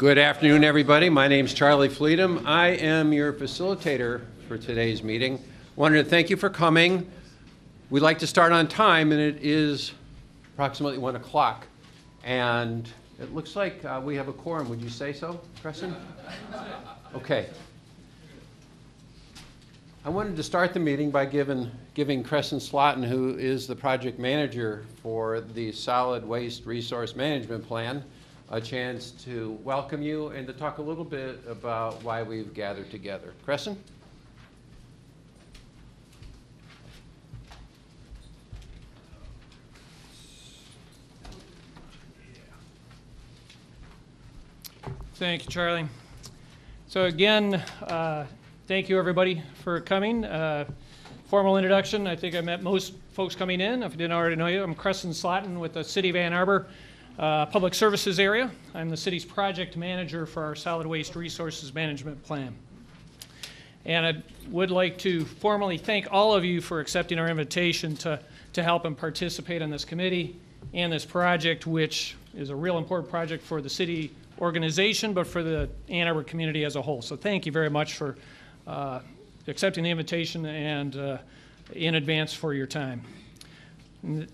Good afternoon, everybody. My name is Charlie Fleedham. I am your facilitator for today's meeting. Wanted to thank you for coming. We'd like to start on time, and it is approximately 1 o'clock. And it looks like we have a quorum. Would you say so, Preston? Okay. I wanted to start the meeting by giving Crescent Slotin, who is the project manager for the Solid Waste Resource Management Plan, a chance to welcome you and to talk a little bit about why we've gathered together. Crescent? Thank you, Charlie. So again, thank you everybody for coming. Formal introduction, I think I met most folks coming in. If I didn't already know you, I'm Crescent Slotin with the City of Ann Arbor Public Services area. I'm the city's project manager for our Solid Waste Resources Management Plan. And I would like to formally thank all of you for accepting our invitation to help and participate in this committee and this project, which is a real important project for the city organization, but for the Ann Arbor community as a whole. So thank you very much for accepting the invitation and in advance for your time.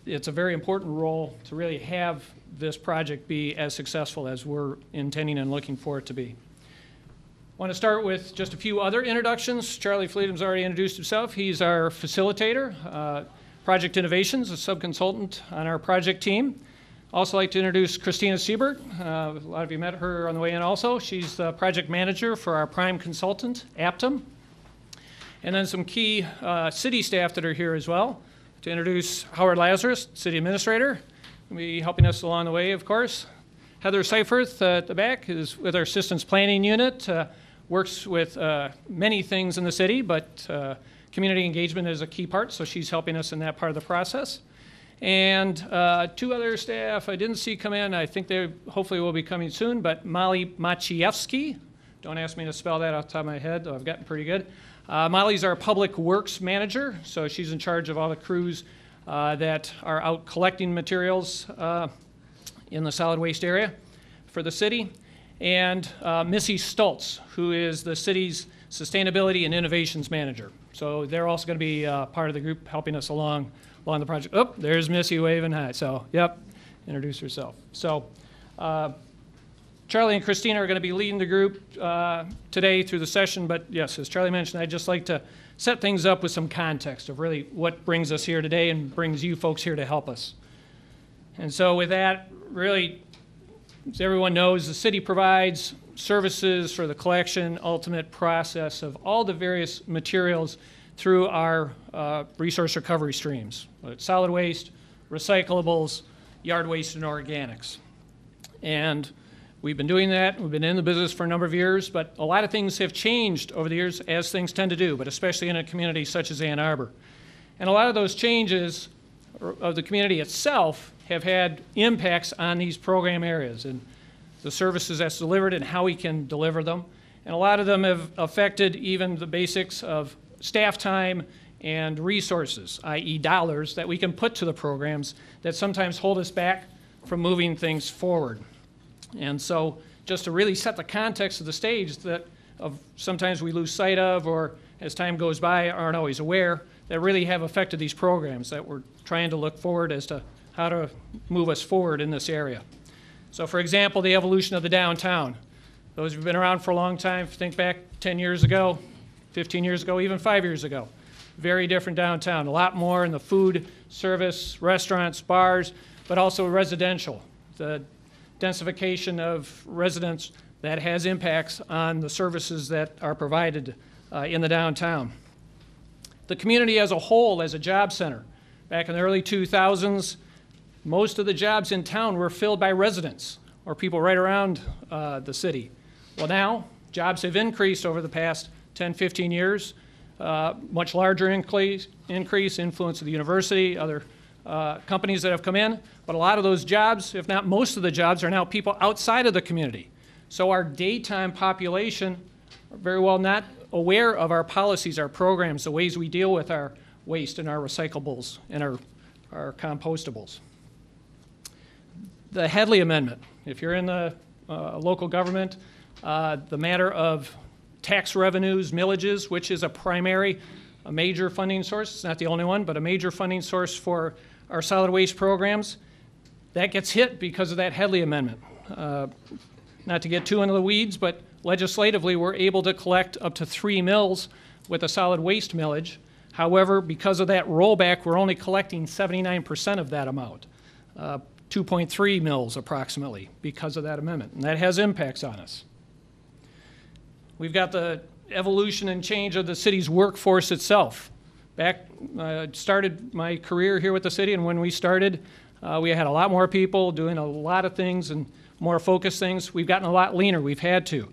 It's a very important role to really have this project be as successful as we're intending and looking for it to be. I want to start with just a few other introductions. Charlie Fleedham's already introduced himself. He's our facilitator, Project Innovations, a sub-consultant on our project team. Also like to introduce Christina Siebert. A lot of you met her on the way in also. She's the project manager for our prime consultant, Aptum. And then some key city staff that are here as well. To introduce Howard Lazarus, city administrator. He'll be helping us along the way, of course. Heather Seiferth at the back is with our assistance planning unit. Works with many things in the city, but community engagement is a key part, so she's helping us in that part of the process. And two other staff I didn't see come in. I think they hopefully will be coming soon, but Molly Maciejewski. Don't ask me to spell that off the top of my head, though I've gotten pretty good. Molly's our public works manager, so she's in charge of all the crews that are out collecting materials in the solid waste area for the city. And Missy Stultz, who is the city's sustainability and innovations manager. So they're also going to be part of the group helping us along the project. Oh, there's Missy waving hi. So, yep, introduce herself. So, Charlie and Christina are going to be leading the group today through the session, but yes, as Charlie mentioned, I'd just like to set things up with some context of really what brings us here today and brings you folks here to help us. And so with that, really, as everyone knows, the city provides services for the collection, ultimate process of all the various materials through our resource recovery streams, whether it's solid waste, recyclables, yard waste, and organics. And we've been doing that. We've been in the business for a number of years, but a lot of things have changed over the years, as things tend to do, but especially in a community such as Ann Arbor. And a lot of those changes of the community itself have had impacts on these program areas and the services that's delivered and how we can deliver them. And a lot of them have affected even the basics of staff time and resources, i.e. dollars, that we can put to the programs that sometimes hold us back from moving things forward. And so just to really set the context of the stage that sometimes we lose sight of, or as time goes by aren't always aware, that really have affected these programs that we're trying to look forward as to how to move us forward in this area. So for example, the evolution of the downtown. Those who've been around for a long time, think back 10 years ago, 15 years ago, even 5 years ago. Very different downtown, a lot more in the food, service, restaurants, bars, but also residential. The densification of residents that has impacts on the services that are provided in the downtown. The community as a whole, as a job center. Back in the early 2000s, most of the jobs in town were filled by residents or people right around the city. Well now, jobs have increased over the past 10, 15 years. Much larger increase, influence of the university, other companies that have come in, but a lot of those jobs, if not most of the jobs, are now people outside of the community. So our daytime population are very well not aware of our policies, our programs, the ways we deal with our waste and our recyclables and our compostables. The Headley Amendment. If you're in the local government, the matter of tax revenues, millages, which is a major funding source. It's not the only one, but a major funding source for our solid waste programs. That gets hit because of that Headley Amendment. Not to get too into the weeds, but legislatively we're able to collect up to 3 mills with a solid waste millage. However, because of that rollback, we're only collecting 79% of that amount, 2.3 mills approximately, because of that amendment. And that has impacts on us. We've got the evolution and change of the city's workforce itself. Started my career here with the city, and when we started, we had a lot more people doing a lot of things and more focused things. We've gotten a lot leaner. We've had to.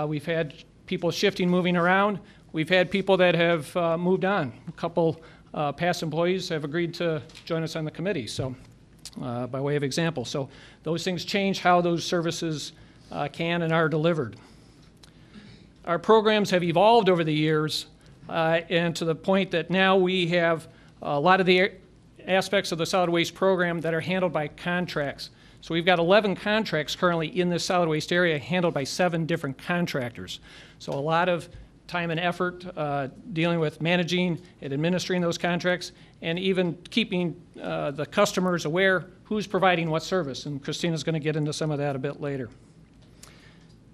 We've had people shifting, moving around. We've had people that have moved on. A couple past employees have agreed to join us on the committee, so by way of example. So those things change how those services can and are delivered. Our programs have evolved over the years, and to the point that now we have a lot of the aspects of the solid waste program that are handled by contracts. So we've got 11 contracts currently in this solid waste area handled by 7 different contractors. So a lot of time and effort dealing with managing and administering those contracts, and even keeping the customers aware who's providing what service. And Christina's going to get into some of that a bit later.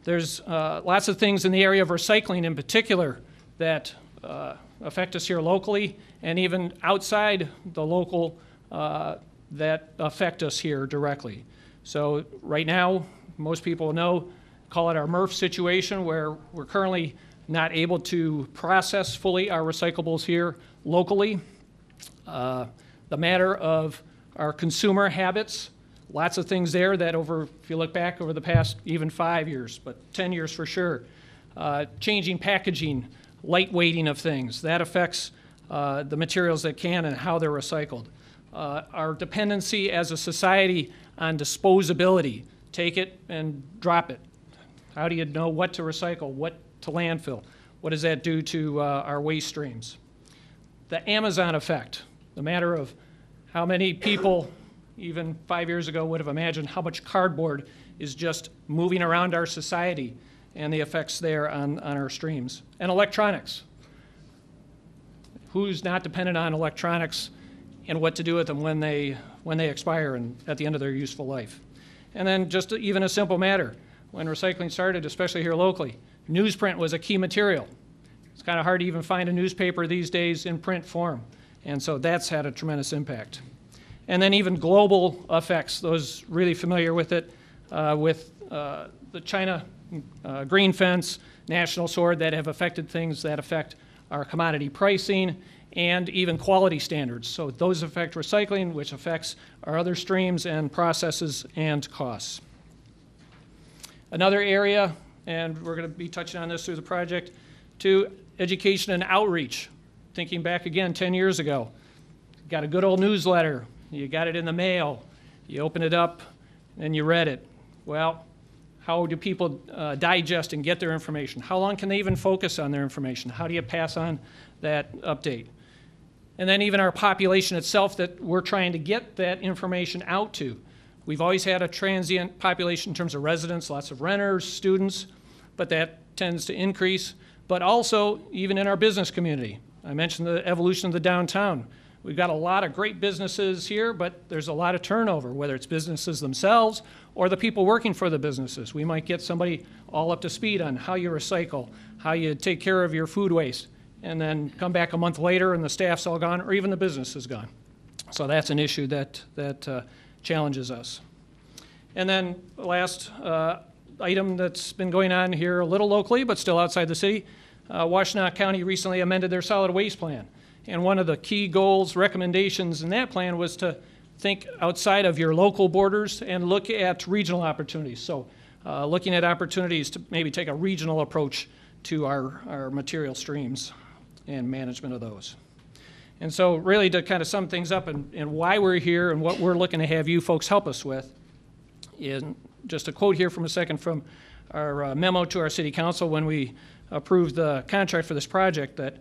There's lots of things in the area of recycling in particular that affect us here locally, and even outside the local that affect us here directly. So right now, most people know, call it our MRF situation, where we're currently not able to process fully our recyclables here locally. The matter of our consumer habits, lots of things there that if you look back over the past even 5 years, but 10 years for sure, changing packaging, lightweighting of things, that affects the materials that can and how they're recycled. Our dependency as a society on disposability, take it and drop it. How do you know what to recycle, what to landfill? What does that do to our waste streams? The Amazon effect, the matter of how many people even 5 years ago would have imagined how much cardboard is just moving around our society, and the effects there on our streams. And electronics. Who's not dependent on electronics and what to do with them when they expire and at the end of their useful life? And then just even a simple matter, when recycling started, especially here locally, newsprint was a key material. It's kind of hard to even find a newspaper these days in print form, and so that's had a tremendous impact. And then even global effects, those really familiar with it, with the China green fence, national sword, that have affected things that affect our commodity pricing and even quality standards. So those affect recycling, which affects our other streams and processes and costs. Another area, and we're going to be touching on this through the project, to education and outreach. Thinking back again 10 years ago, got a good old newsletter, you got it in the mail, you open it up and you read it. Well, how do people digest and get their information? How long can they even focus on their information? How do you pass on that update? And then even our population itself that we're trying to get that information out to. We've always had a transient population in terms of residents, lots of renters, students, but that tends to increase. But also even in our business community. I mentioned the evolution of the downtown. We've got a lot of great businesses here, but there's a lot of turnover, whether it's businesses themselves or the people working for the businesses. We might get somebody all up to speed on how you recycle, how you take care of your food waste, and then come back a month later and the staff's all gone, or even the business is gone. So that's an issue that challenges us. And then the last item that's been going on here a little locally, but still outside the city, Washtenaw County recently amended their solid waste plan. And one of the key goals, recommendations in that plan was to think outside of your local borders and look at regional opportunities. So looking at opportunities to maybe take a regional approach to our material streams and management of those. And so really to kind of sum things up and why we're here and what we're looking to have you folks help us with is just a quote here from a second from our memo to our city council when we approved the contract for this project, that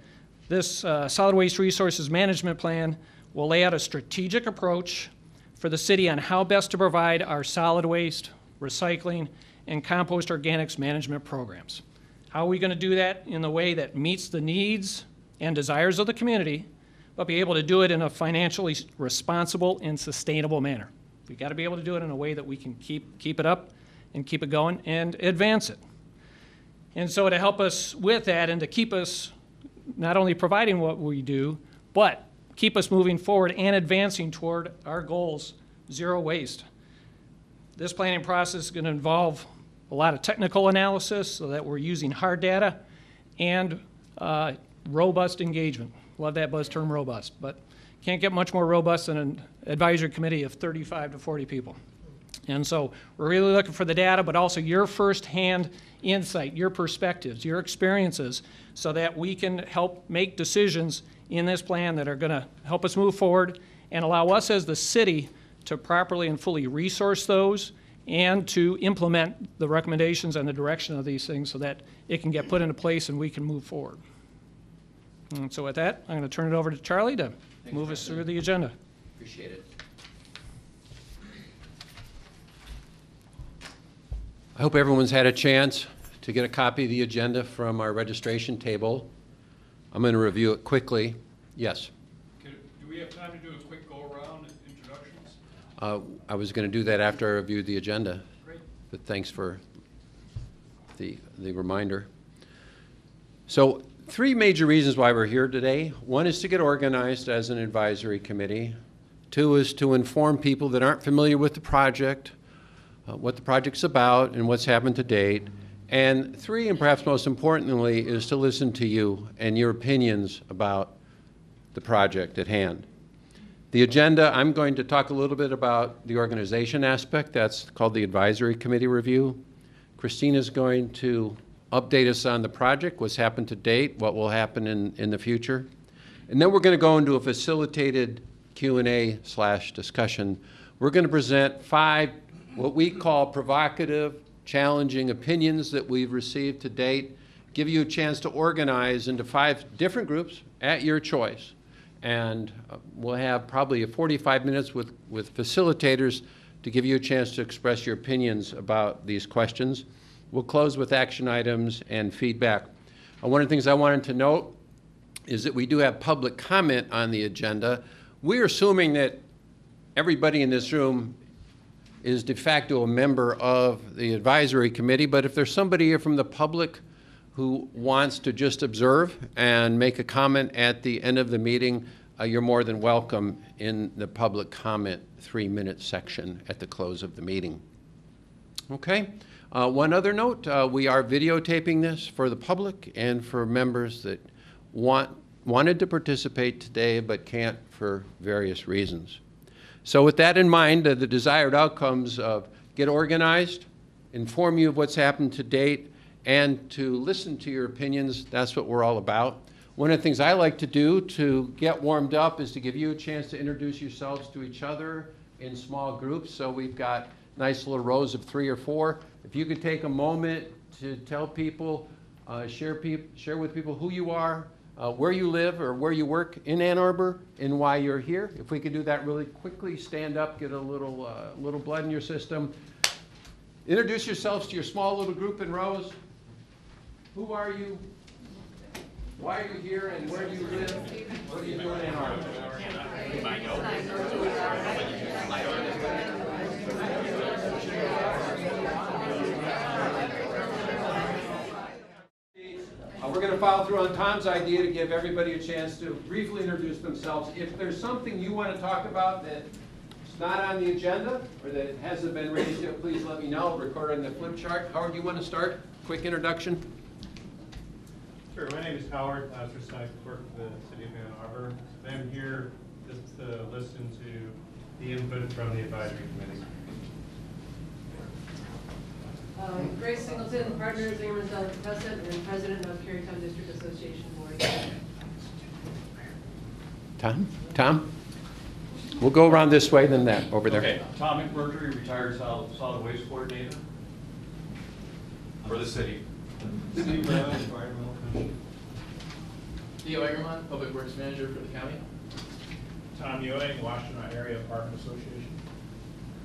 this solid waste resources management plan will lay out a strategic approach for the city on how best to provide our solid waste, recycling, and compost organics management programs. How are we going to do that in a way that meets the needs and desires of the community, but be able to do it in a financially responsible and sustainable manner? We've got to be able to do it in a way that we can keep it up and keep it going and advance it. And so to help us with that and to keep us not only providing what we do, but keep us moving forward and advancing toward our goals, zero waste. This planning process is going to involve a lot of technical analysis so that we're using hard data and robust engagement. Love that buzz term, robust, but can't get much more robust than an advisory committee of 35 to 40 people. And so we're really looking for the data, but also your firsthand insight, your perspectives, your experiences, so that we can help make decisions in this plan that are going to help us move forward and allow us as the city to properly and fully resource those and to implement the recommendations and the direction of these things so that it can get put into place and we can move forward. And so with that, I'm going to turn it over to Charlie to move us through the agenda. Appreciate it. I hope everyone's had a chance to get a copy of the agenda from our registration table. I'm going to review it quickly. Yes? Do we have time to do a quick go-around introductions? I was going to do that after I reviewed the agenda. Great. But thanks for the reminder. So 3 major reasons why we're here today. 1 is to get organized as an advisory committee. 2 is to inform people that aren't familiar with the project, what the project's about and what's happened to date. And 3, and perhaps most importantly, is to listen to you and your opinions about the project at hand. The agenda, I'm going to talk a little bit about the organization aspect. That's called the advisory committee review. Christina's going to update us on the project, what's happened to date, what will happen in the future. And then we're going to go into a facilitated Q&A/discussion. We're going to present 5 what we call provocative, challenging opinions that we've received to date, give you a chance to organize into 5 different groups at your choice. And we'll have probably 45 minutes with facilitators to give you a chance to express your opinions about these questions. We'll close with action items and feedback. One of the things I wanted to note is that we do have public comment on the agenda. We're assuming that everybody in this room is de facto a member of the advisory committee, but if there's somebody here from the public who wants to just observe and make a comment at the end of the meeting, you're more than welcome in the public comment 3-minute section at the close of the meeting. Okay, one other note, we are videotaping this for the public and for members that wanted to participate today but can't for various reasons. So with that in mind, the desired outcomes of get organized, inform you of what's happened to date, and to listen to your opinions, that's what we're all about. One of the things I like to do to get warmed up is to give you a chance to introduce yourselves to each other in small groups. So we've got nice little rows of 3 or 4. If you could take a moment to tell people, share with people who you are, where you live or where you work in Ann Arbor, and why you're here. If we could do that really quickly, stand up, get a little blood in your system. Introduce yourselves to your small little group in rows. Who are you? Why are you here, and where do you live? What do you do in Ann Arbor? We're going to follow through on Tom's idea to give everybody a chance to briefly introduce themselves. If there's something you want to talk about that's not on the agenda or that hasn't been raised yet, please let me know. I'll record it on the flip chart. Howard, do you want to start? Quick introduction. Sure. My name is Howard. I work for the City of Ann Arbor. I'm here just to listen to the input from the advisory committee. Grace Singleton, partner, Zingerman President, and President of Carytown District Association Board. Tom? We'll go around this way, then that, over there. Okay, Tom McMurtry, retired solid waste coordinator for the city. Steve Brown, environmental commission. Theo Egerman, Public Works Manager for the county. Tom Ewing, Washington Area Park Association.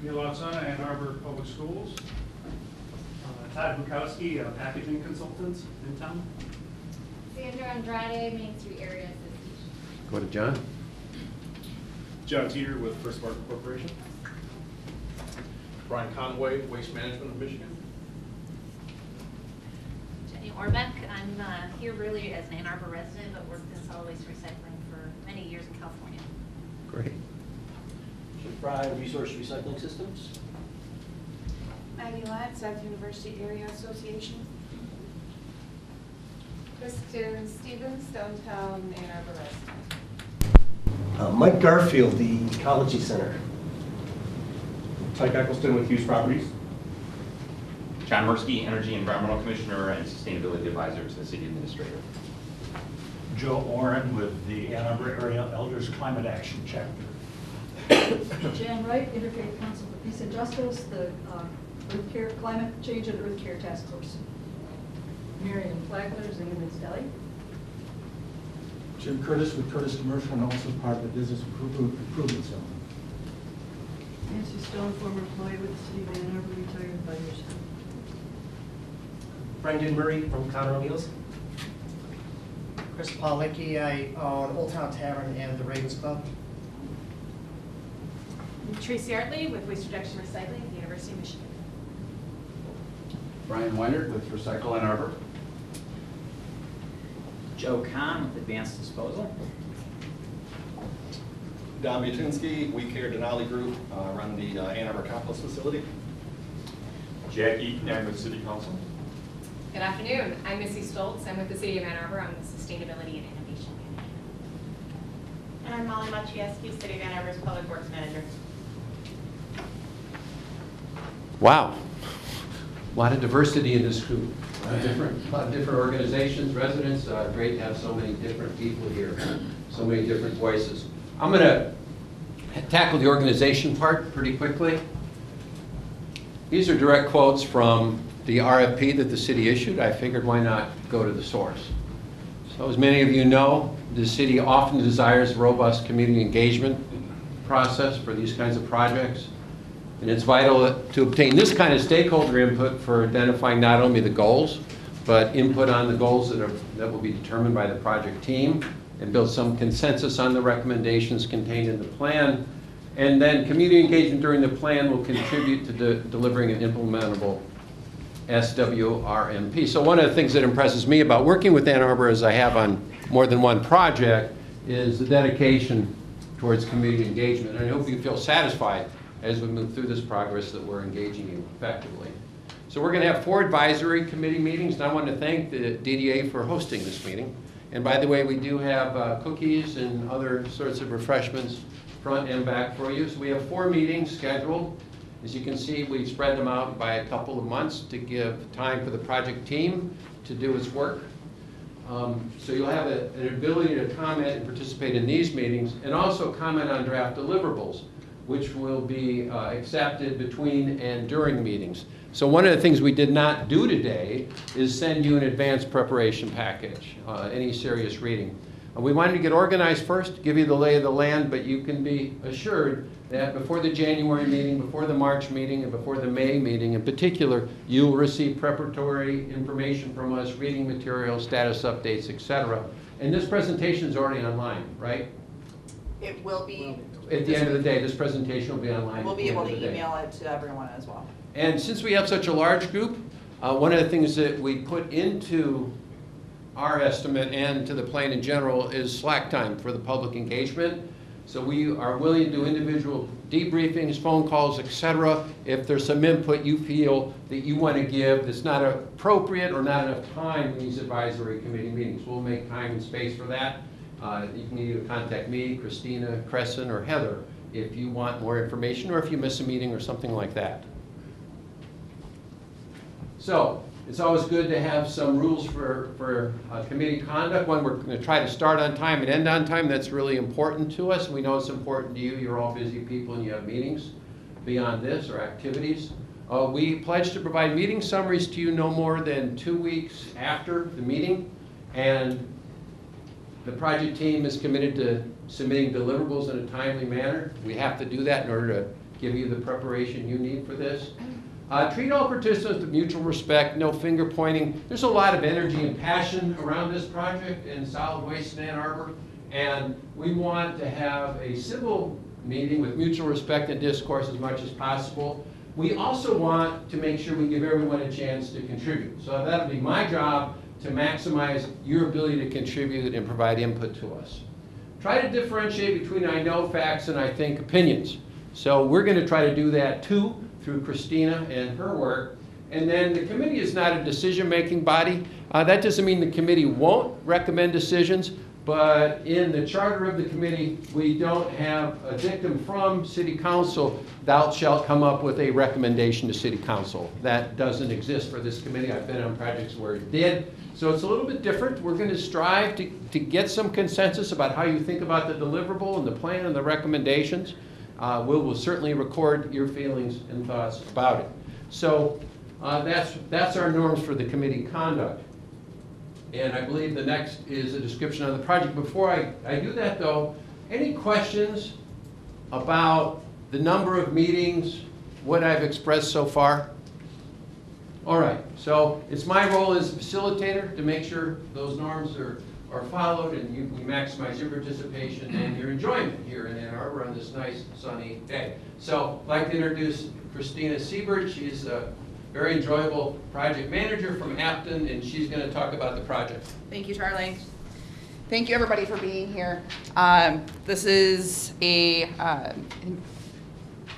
Neil Oksana, Ann Arbor Public Schools. Todd Bukowski, packaging consultant in town. Sandra Andrade, Main Street Area Association. Go to John. John Teeter with First Market Corporation. Brian Conway, Waste Management of Michigan. Jenny Orbeck. I'm here really as an Ann Arbor resident, but worked in solid waste recycling for many years in California. Great. Jim Fry, Resource Recycling Systems. Maggie Lott, South University Area Association. Kristen Stevens, downtown Ann Arbor resident. Mike Garfield, the Ecology Center. Mike Eccleston with Hughes Properties. John Mursky, Energy Environmental Commissioner and Sustainability Advisor to the City Administrator. Joe Oren with the Ann Arbor Area Elders Climate Action Chapter. Jan Wright, Interfaith Council for Peace and Justice, the Earth Care, Climate Change and Earth Care Task Force. Marion Flagler, Zingerman's Deli. Jim Curtis with Curtis Commercial and also part of the Business Improvement Zone. Nancy Stone, former employee with the City of Ann Arbor, retired 5 years ago. Brendan Murray from Conroe O'Neill's. Chris Paulicki, I own Old Town Tavern and the Ravens Club. Tracy Artley with Waste Reduction Recycling at the University of Michigan. Brian Weinert with Recycle Ann Arbor. Joe Kahn with Advanced Disposal. Don Butinsky, We Care Denali Group, run the Ann Arbor Compost Facility. Jack Eaton, I'm with City Council. Good afternoon. I'm Missy Stoltz. I'm with the City of Ann Arbor. I'm the Sustainability and Innovation Manager. And I'm Molly Maciejewski, City of Ann Arbor's Public Works Manager. Wow. A lot of diversity in this group. A lot of different organizations, residents. Great to have so many different people here, so many different voices. I'm going to tackle the organization part pretty quickly. These are direct quotes from the RFP that the city issued. I figured why not go to the source. So as many of you know, the city often desires a robust community engagement process for these kinds of projects. And it's vital to obtain this kind of stakeholder input for identifying not only the goals, but input on the goals that will be determined by the project team, and build some consensus on the recommendations contained in the plan. And then community engagement during the plan will contribute to delivering an implementable SWRMP. So one of the things that impresses me about working with Ann Arbor, as I have on more than one project, is the dedication towards community engagement. And I hope you feel satisfied as we move through this progress that we're engaging you effectively. So we're going to have 4 advisory committee meetings, and I want to thank the DDA for hosting this meeting. And by the way, we do have cookies and other sorts of refreshments front and back for you. So we have 4 meetings scheduled. As you can see, we've spread them out by a couple of months to give time for the project team to do its work. So you'll have an ability to comment and participate in these meetings, and also comment on draft deliverables, which will be accepted between and during meetings. So one of the things we did not do today is send you an advanced preparation package, any serious reading. We wanted to get organized first, give you the lay of the land, but you can be assured that before the January meeting, before the March meeting, and before the May meeting in particular, you will receive preparatory information from us, reading materials, status updates, etc. And this presentation is already online, right? It will be. At the end of the day, this presentation will be online. We'll be able to email it to everyone as well. And since we have such a large group, one of the things that we put into our estimate and to the plan in general is slack time for the public engagement. So we are willing to do individual debriefings, phone calls, etc. If there's some input you feel that you want to give that's not appropriate or not enough time in these advisory committee meetings, we'll make time and space for that. You can either contact me, Christina, Crescent, or Heather if you want more information or if you miss a meeting or something like that. So it's always good to have some rules for committee conduct. One, we're going to try to start on time and end on time. That's really important to us. We know it's important to you. You're all busy people and you have meetings beyond this or activities. We pledge to provide meeting summaries to you no more than 2 weeks after the meeting. And the project team is committed to submitting deliverables in a timely manner. We have to do that in order to give you the preparation you need for this. Treat all participants with mutual respect, no finger pointing. There's a lot of energy and passion around this project in solid waste in Ann Arbor, and we want to have a civil meeting with mutual respect and discourse as much as possible. We also want to make sure we give everyone a chance to contribute. So that'll be my job, to maximize your ability to contribute and provide input to us. Try to differentiate between I know facts and I think opinions. So we're going to try to do that too, through Christina and her work. And then the committee is not a decision-making body. That doesn't mean the committee won't recommend decisions, but in the charter of the committee, we don't have a dictum from City Council, thou shalt come up with a recommendation to City Council. That doesn't exist for this committee. I've been on projects where it did. So it's a little bit different. We're going to strive to get some consensus about how you think about the deliverable and the plan and the recommendations. We'll certainly record your feelings and thoughts about it. So that's our norms for the committee conduct. And I believe the next is a description of the project. Before I do that though, any questions about the number of meetings, what I've expressed so far? All right, so it's my role as facilitator to make sure those norms are followed and we maximize your participation and your enjoyment here in Ann Arbor on this nice sunny day. So I'd like to introduce Christina Siebert. She's a very enjoyable project manager from Afton, and she's going to talk about the project. Thank you, Charlie. Thank you, everybody, for being here. This is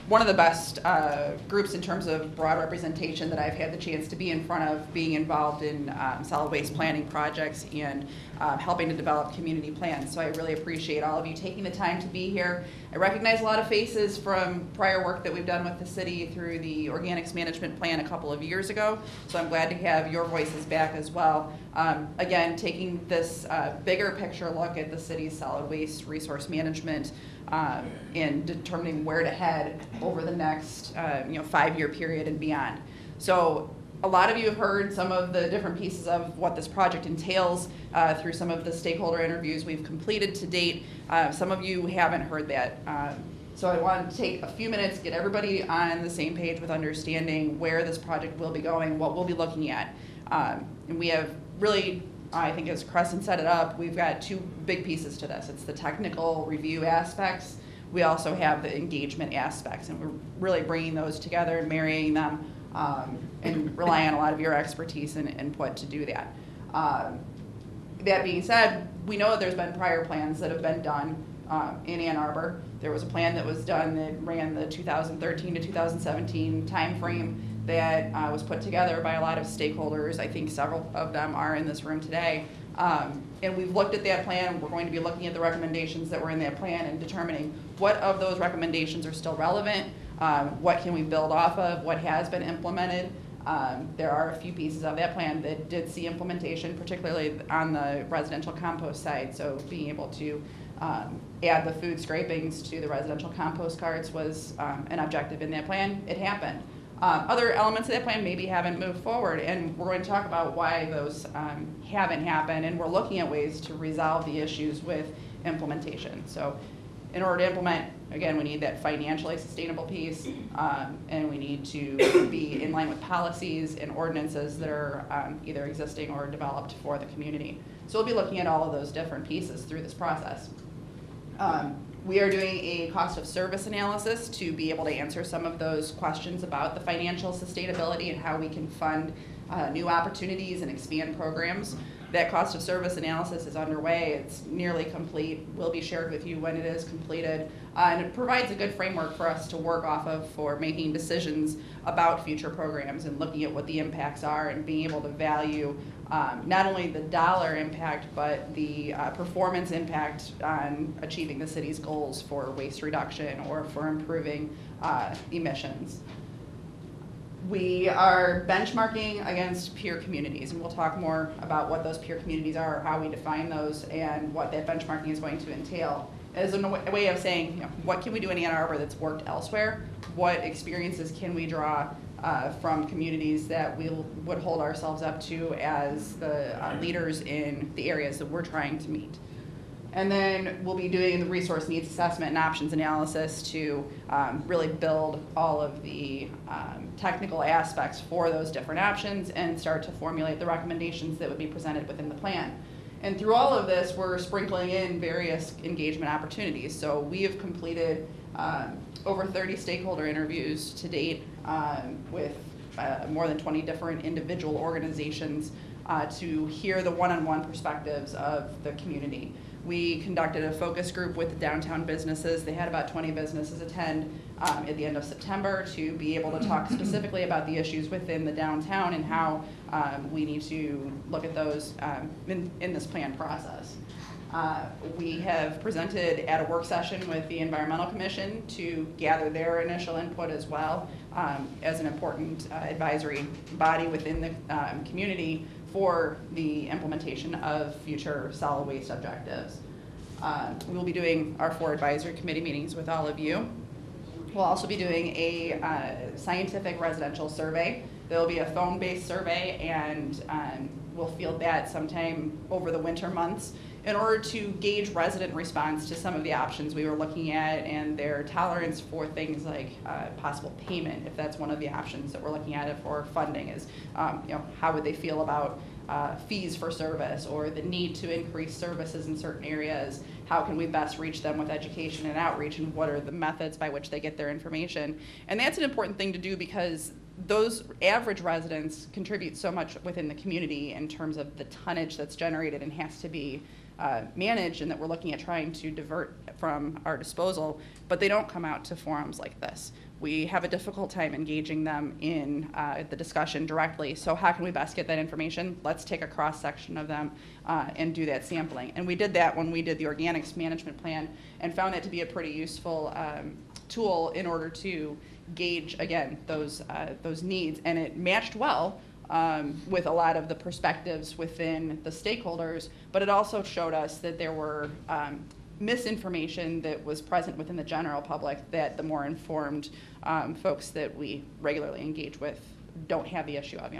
one of the best groups in terms of broad representation that I've had the chance to be in front of, being involved in solid waste planning projects and helping to develop community plans. So I really appreciate all of you taking the time to be here. I recognize a lot of faces from prior work that we've done with the city through the organics management plan a couple of years ago. So I'm glad to have your voices back as well. Again, taking this bigger picture look at the city's solid waste resource management and determining where to head over the next 5-year period and beyond. So a lot of you have heard some of the different pieces of what this project entails through some of the stakeholder interviews we've completed to date. Some of you haven't heard that. So I want to take a few minutes, get everybody on the same page with understanding where this project will be going, what we'll be looking at. And we have really, I think as Crescent set it up, we've got two big pieces to this. It's the technical review aspects. We also have the engagement aspects, and we're really bringing those together and marrying them and rely on a lot of your expertise and input to do that. That being said, we know that there's been prior plans that have been done in Ann Arbor. There was a plan that was done that ran the 2013 to 2017 timeframe that was put together by a lot of stakeholders. I think several of them are in this room today. And we've looked at that plan. We're going to be looking at the recommendations that were in that plan and determining what of those recommendations are still relevant, what can we build off of, what has been implemented. There are a few pieces of that plan that did see implementation, particularly on the residential compost side. So being able to add the food scrapings to the residential compost carts was an objective in that plan. It happened. Other elements of that plan maybe haven't moved forward, and we're going to talk about why those haven't happened, and we're looking at ways to resolve the issues with implementation. So in order to implement, again, we need that financially sustainable piece, and we need to be in line with policies and ordinances that are either existing or developed for the community. So we'll be looking at all of those different pieces through this process. We are doing a cost of service analysis to be able to answer some of those questions about the financial sustainability and how we can fund new opportunities and expand programs. That cost of service analysis is underway. It's nearly complete. Will be shared with you when it is completed. And it provides a good framework for us to work off of for making decisions about future programs and looking at what the impacts are and being able to value not only the dollar impact, but the performance impact on achieving the city's goals for waste reduction or for improving emissions. We are benchmarking against peer communities, and we'll talk more about what those peer communities are, how we define those, and what that benchmarking is going to entail. As a way of saying, what can we do in Ann Arbor that's worked elsewhere? What experiences can we draw from communities that we would hold ourselves up to as the leaders in the areas that we're trying to meet? And then we'll be doing the resource needs assessment and options analysis to really build all of the technical aspects for those different options and start to formulate the recommendations that would be presented within the plan. And through all of this, we're sprinkling in various engagement opportunities. So we have completed over 30 stakeholder interviews to date with more than 20 different individual organizations to hear the one-on-one perspectives of the community. We conducted a focus group with the downtown businesses. They had about 20 businesses attend at the end of September to be able to talk specifically about the issues within the downtown and how we need to look at those in this plan process. We have presented at a work session with the Environmental Commission to gather their initial input as well as an important advisory body within the community for the implementation of future solid waste objectives. We will be doing our 4 advisory committee meetings with all of you. We'll also be doing a scientific residential survey. There will be a phone-based survey, and we'll field that sometime over the winter months in order to gauge resident response to some of the options we were looking at and their tolerance for things like possible payment, if that's one of the options that we're looking at for funding, is how would they feel about fees for service or the need to increase services in certain areas. How can we best reach them with education and outreach, and what are the methods by which they get their information? And that's an important thing to do because those average residents contribute so much within the community in terms of the tonnage that's generated and has to be managed, and that we're looking at trying to divert from our disposal, but they don't come out to forums like this. We have a difficult time engaging them in the discussion directly, so how can we best get that information? Let's take a cross-section of them and do that sampling. And we did that when we did the organics management plan and found that to be a pretty useful tool in order to gauge, again, those needs, and it matched well with a lot of the perspectives within the stakeholders, but it also showed us that there were misinformation that was present within the general public that the more informed folks that we regularly engage with don't have the issue of.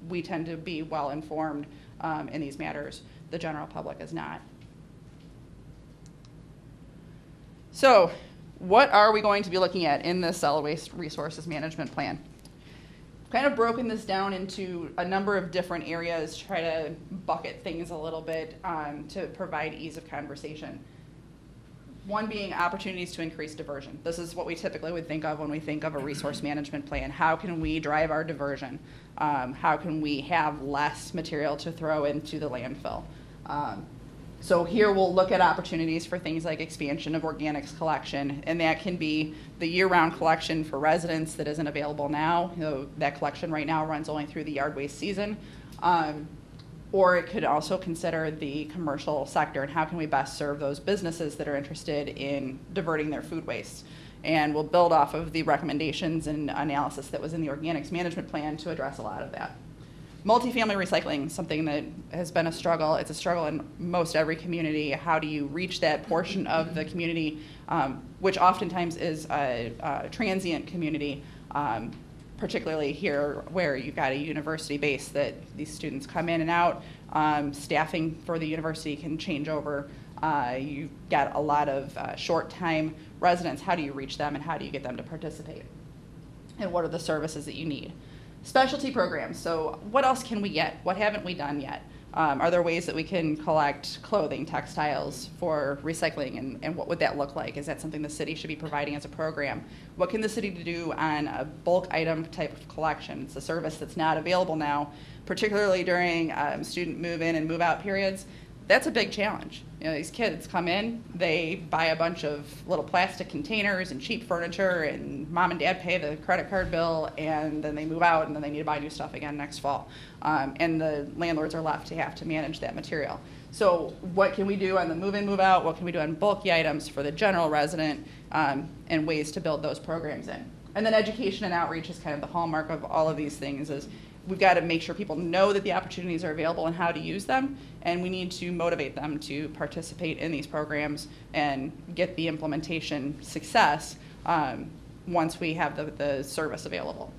We tend to be well informed in these matters. The general public is not. So, what are we going to be looking at in this solid waste resources management plan? Kind of broken this down into a number of different areas, try to bucket things a little bit to provide ease of conversation. One being opportunities to increase diversion. This is what we typically would think of when we think of a resource management plan. How can we drive our diversion? How can we have less material to throw into the landfill? So here we'll look at opportunities for things like expansion of organics collection, and that can be the year-round collection for residents that isn't available now. That collection right now runs only through the yard waste season. Or it could also consider the commercial sector and how can we best serve those businesses that are interested in diverting their food waste. And we'll build off of the recommendations and analysis that was in the organics management plan to address a lot of that. Multifamily recycling, something that has been a struggle. It's a struggle in most every community. How do you reach that portion of the community, which oftentimes is a transient community, particularly here where you've got a university base that these students come in and out. Staffing for the university can change over. You've got a lot of short-time residents. How do you reach them and how do you get them to participate? And what are the services that you need? Specialty programs. So what else can we get? What haven't we done yet? Are there ways that we can collect clothing, textiles for recycling, and what would that look like? Is that something the city should be providing as a program? What can the city do on a bulk item type of collection? It's a service that's not available now, particularly during student move-in and move-out periods. That's a big challenge. These kids come in, they buy a bunch of little plastic containers and cheap furniture, and mom and dad pay the credit card bill, and then they move out, and then they need to buy new stuff again next fall. And the landlords are left to have to manage that material. So what can we do on the move-in, move-out? What can we do on bulky items for the general resident, and ways to build those programs in? And then education and outreach is kind of the hallmark of all of these things. Is we've got to make sure people know that the opportunities are available and how to use them, and we need to motivate them to participate in these programs and get the implementation success once we have the service available.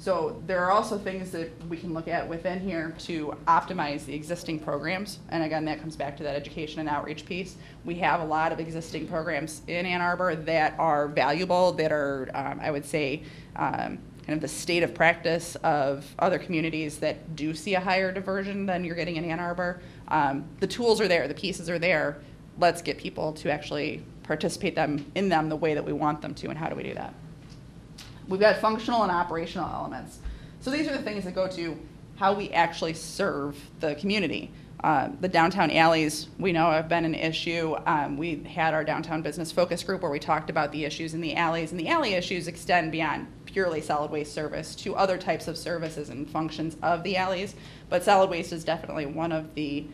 So there are also things that we can look at within here to optimize the existing programs. And again, that comes back to that education and outreach piece. We have a lot of existing programs in Ann Arbor that are valuable, that are, I would say, kind of the state of practice of other communities that do see a higher diversion than you're getting in Ann Arbor. The tools are there, the pieces are there. Let's get people to actually participate in them the way that we want them to, and how do we do that? We've got functional and operational elements. So these are the things that go to how we actually serve the community. The downtown alleys, we know, have been an issue. We had our downtown business focus group where we talked about the issues in the alleys, and the alley issues extend beyond purely solid waste service to other types of services and functions of the alleys, but solid waste is definitely one of the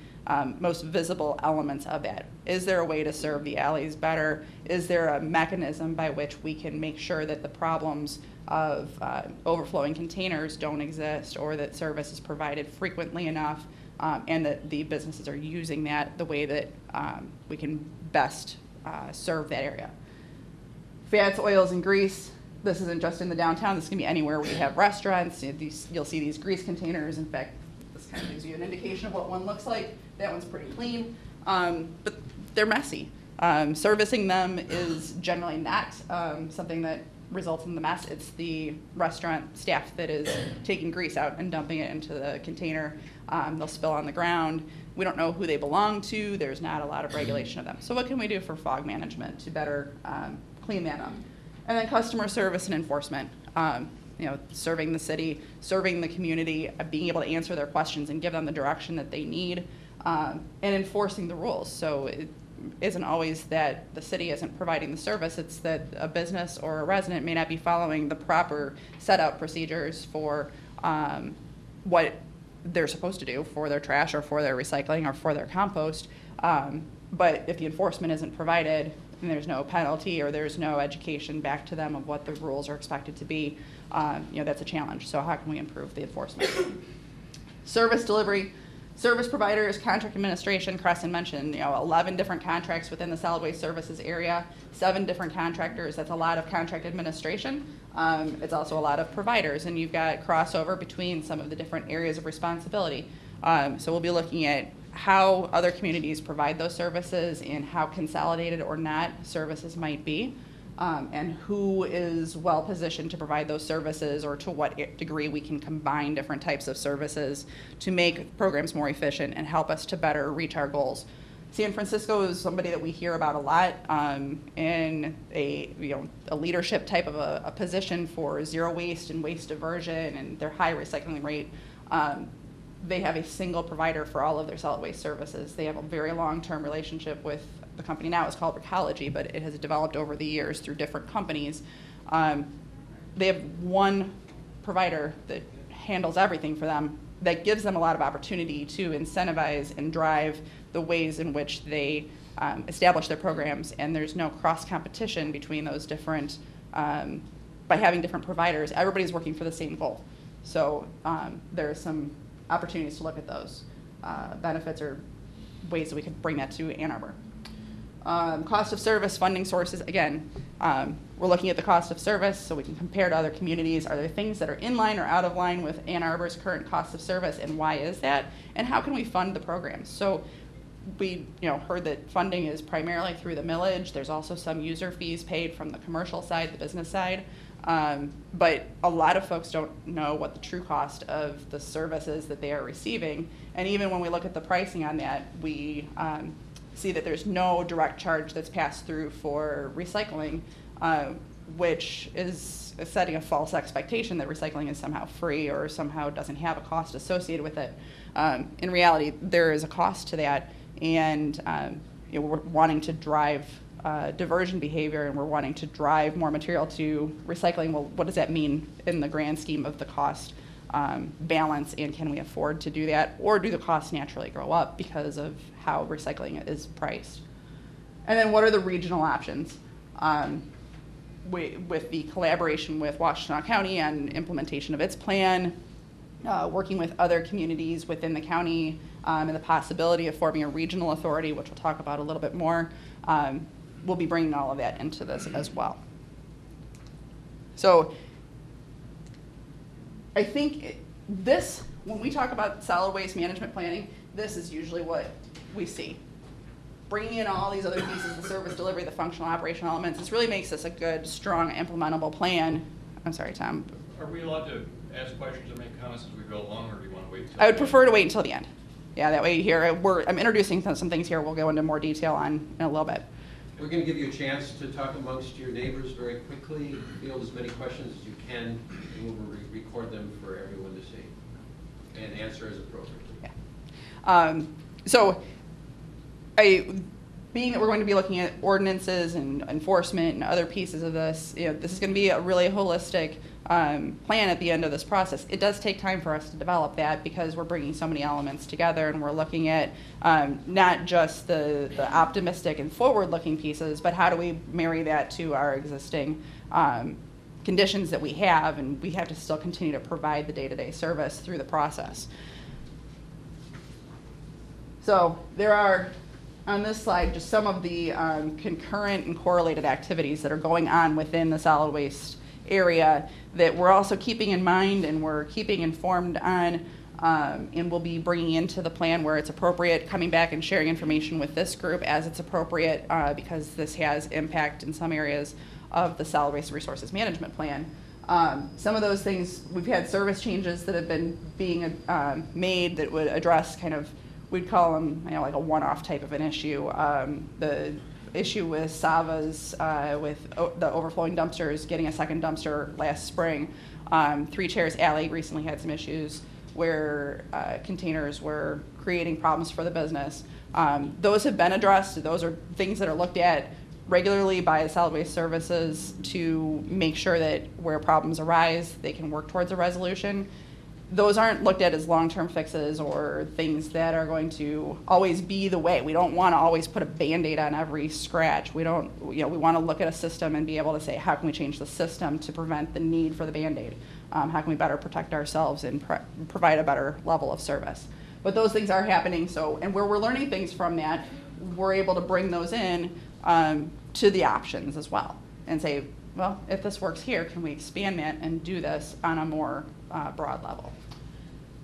most visible elements of that. Is there a way to serve the alleys better? Is there a mechanism by which we can make sure that the problems of overflowing containers don't exist, or that service is provided frequently enough, and that the businesses are using that the way that we can best serve that area? Fats, oils, and grease. This isn't just in the downtown. This can be anywhere where you have restaurants. You'll see these grease containers. In fact, this kind of gives you an indication of what one looks like. That one's pretty clean, but they're messy. Servicing them is generally not something that results in the mess. It's the restaurant staff that is taking grease out and dumping it into the container. They'll spill on the ground. We don't know who they belong to. There's not a lot of regulation of them. So what can we do for fog management to better clean that up? And then customer service and enforcement. Serving the city, serving the community, being able to answer their questions and give them the direction that they need, and enforcing the rules. So it isn't always that the city isn't providing the service, it's that a business or a resident may not be following the proper set out procedures for what they're supposed to do for their trash or for their recycling or for their compost. But if the enforcement isn't provided, and there's no penalty or there's no education back to them of what the rules are expected to be, that's a challenge. So how can we improve the enforcement? Service delivery. Service providers, contract administration, Crescent mentioned, 11 different contracts within the solid waste services area, 7 different contractors. That's a lot of contract administration. It's also a lot of providers, and you've got crossover between some of the different areas of responsibility. So we'll be looking at how other communities provide those services and how consolidated or not services might be, and who is well positioned to provide those services, or to what degree we can combine different types of services to make programs more efficient and help us to better reach our goals. San Francisco is somebody that we hear about a lot in a leadership type of a position for zero waste and waste diversion and their high recycling rate. They have a single provider for all of their solid waste services. They have a very long-term relationship with the company. Now it's called Recology, but it has developed over the years through different companies. They have one provider that handles everything for them. That gives them a lot of opportunity to incentivize and drive the ways in which they establish their programs, and there's no cross-competition between those different, by having different providers, everybody's working for the same goal. So there's some opportunities to look at those benefits or ways that we could bring that to Ann Arbor. Cost of service, funding sources, again, we're looking at the cost of service so we can compare to other communities. Are there things that are in line or out of line with Ann Arbor's current cost of service, and why is that? And how can we fund the programs? So we heard that funding is primarily through the millage. There's also some user fees paid from the commercial side, the business side. But a lot of folks don't know what the true cost of the services that they are receiving. And even when we look at the pricing on that, we see that there's no direct charge that's passed through for recycling, which is setting a false expectation that recycling is somehow free or somehow doesn't have a cost associated with it. In reality, there is a cost to that, and we're wanting to drive diversion behavior, and we're wanting to drive more material to recycling. Well, what does that mean in the grand scheme of the cost balance, and can we afford to do that, or do the costs naturally grow up because of how recycling is priced? And then what are the regional options? With the collaboration with Washtenaw County and implementation of its plan, working with other communities within the county, and the possibility of forming a regional authority, which we'll talk about a little bit more, we'll be bringing all of that into this as well. So I think when we talk about solid waste management planning, this is usually what we see. Bringing in all these other pieces, the service delivery, the functional operational elements, this really makes this a good, strong, implementable plan. I'm sorry, Tom. Are we allowed to ask questions or make comments as we go along, or do you want to wait? I would prefer to wait until the end. Yeah, that way here, I'm introducing some things here we'll go into more detail on in a little bit. We're going to give you a chance to talk amongst your neighbors very quickly, field as many questions as you can, and we'll record them for everyone to see and answer as appropriate. Yeah. So, being that we're going to be looking at ordinances and enforcement and other pieces of this, this is going to be a really holistic plan at the end of this process. It does take time for us to develop that because we're bringing so many elements together and we're looking at not just the optimistic and forward-looking pieces, but how do we marry that to our existing conditions that we have, and we have to still continue to provide the day-to-day service through the process. So there are, on this slide, just some of the concurrent and correlated activities that are going on within the solid waste area that we're also keeping in mind and we're keeping informed on, and we'll be bringing into the plan where it's appropriate, coming back and sharing information with this group as it's appropriate, because this has impact in some areas of the solid waste resources management plan. Some of those things, we've had service changes that have been being made that would address kind of, we'd call them, like a one-off type of an issue. The issue with Sava's, with the overflowing dumpsters, getting a second dumpster last spring. Three Chairs Alley recently had some issues where containers were creating problems for the business. Those have been addressed. Those are things that are looked at regularly by solid waste services to make sure that where problems arise, they can work towards a resolution. Those aren't looked at as long-term fixes or things that are going to always be the way. We don't want to always put a Band-Aid on every scratch. We don't, we want to look at a system and be able to say, how can we change the system to prevent the need for the Band-Aid? How can we better protect ourselves and provide a better level of service? But those things are happening, and where we're learning things from that, we're able to bring those in to the options as well and say, well, if this works here, can we expand that and do this on a more broad level?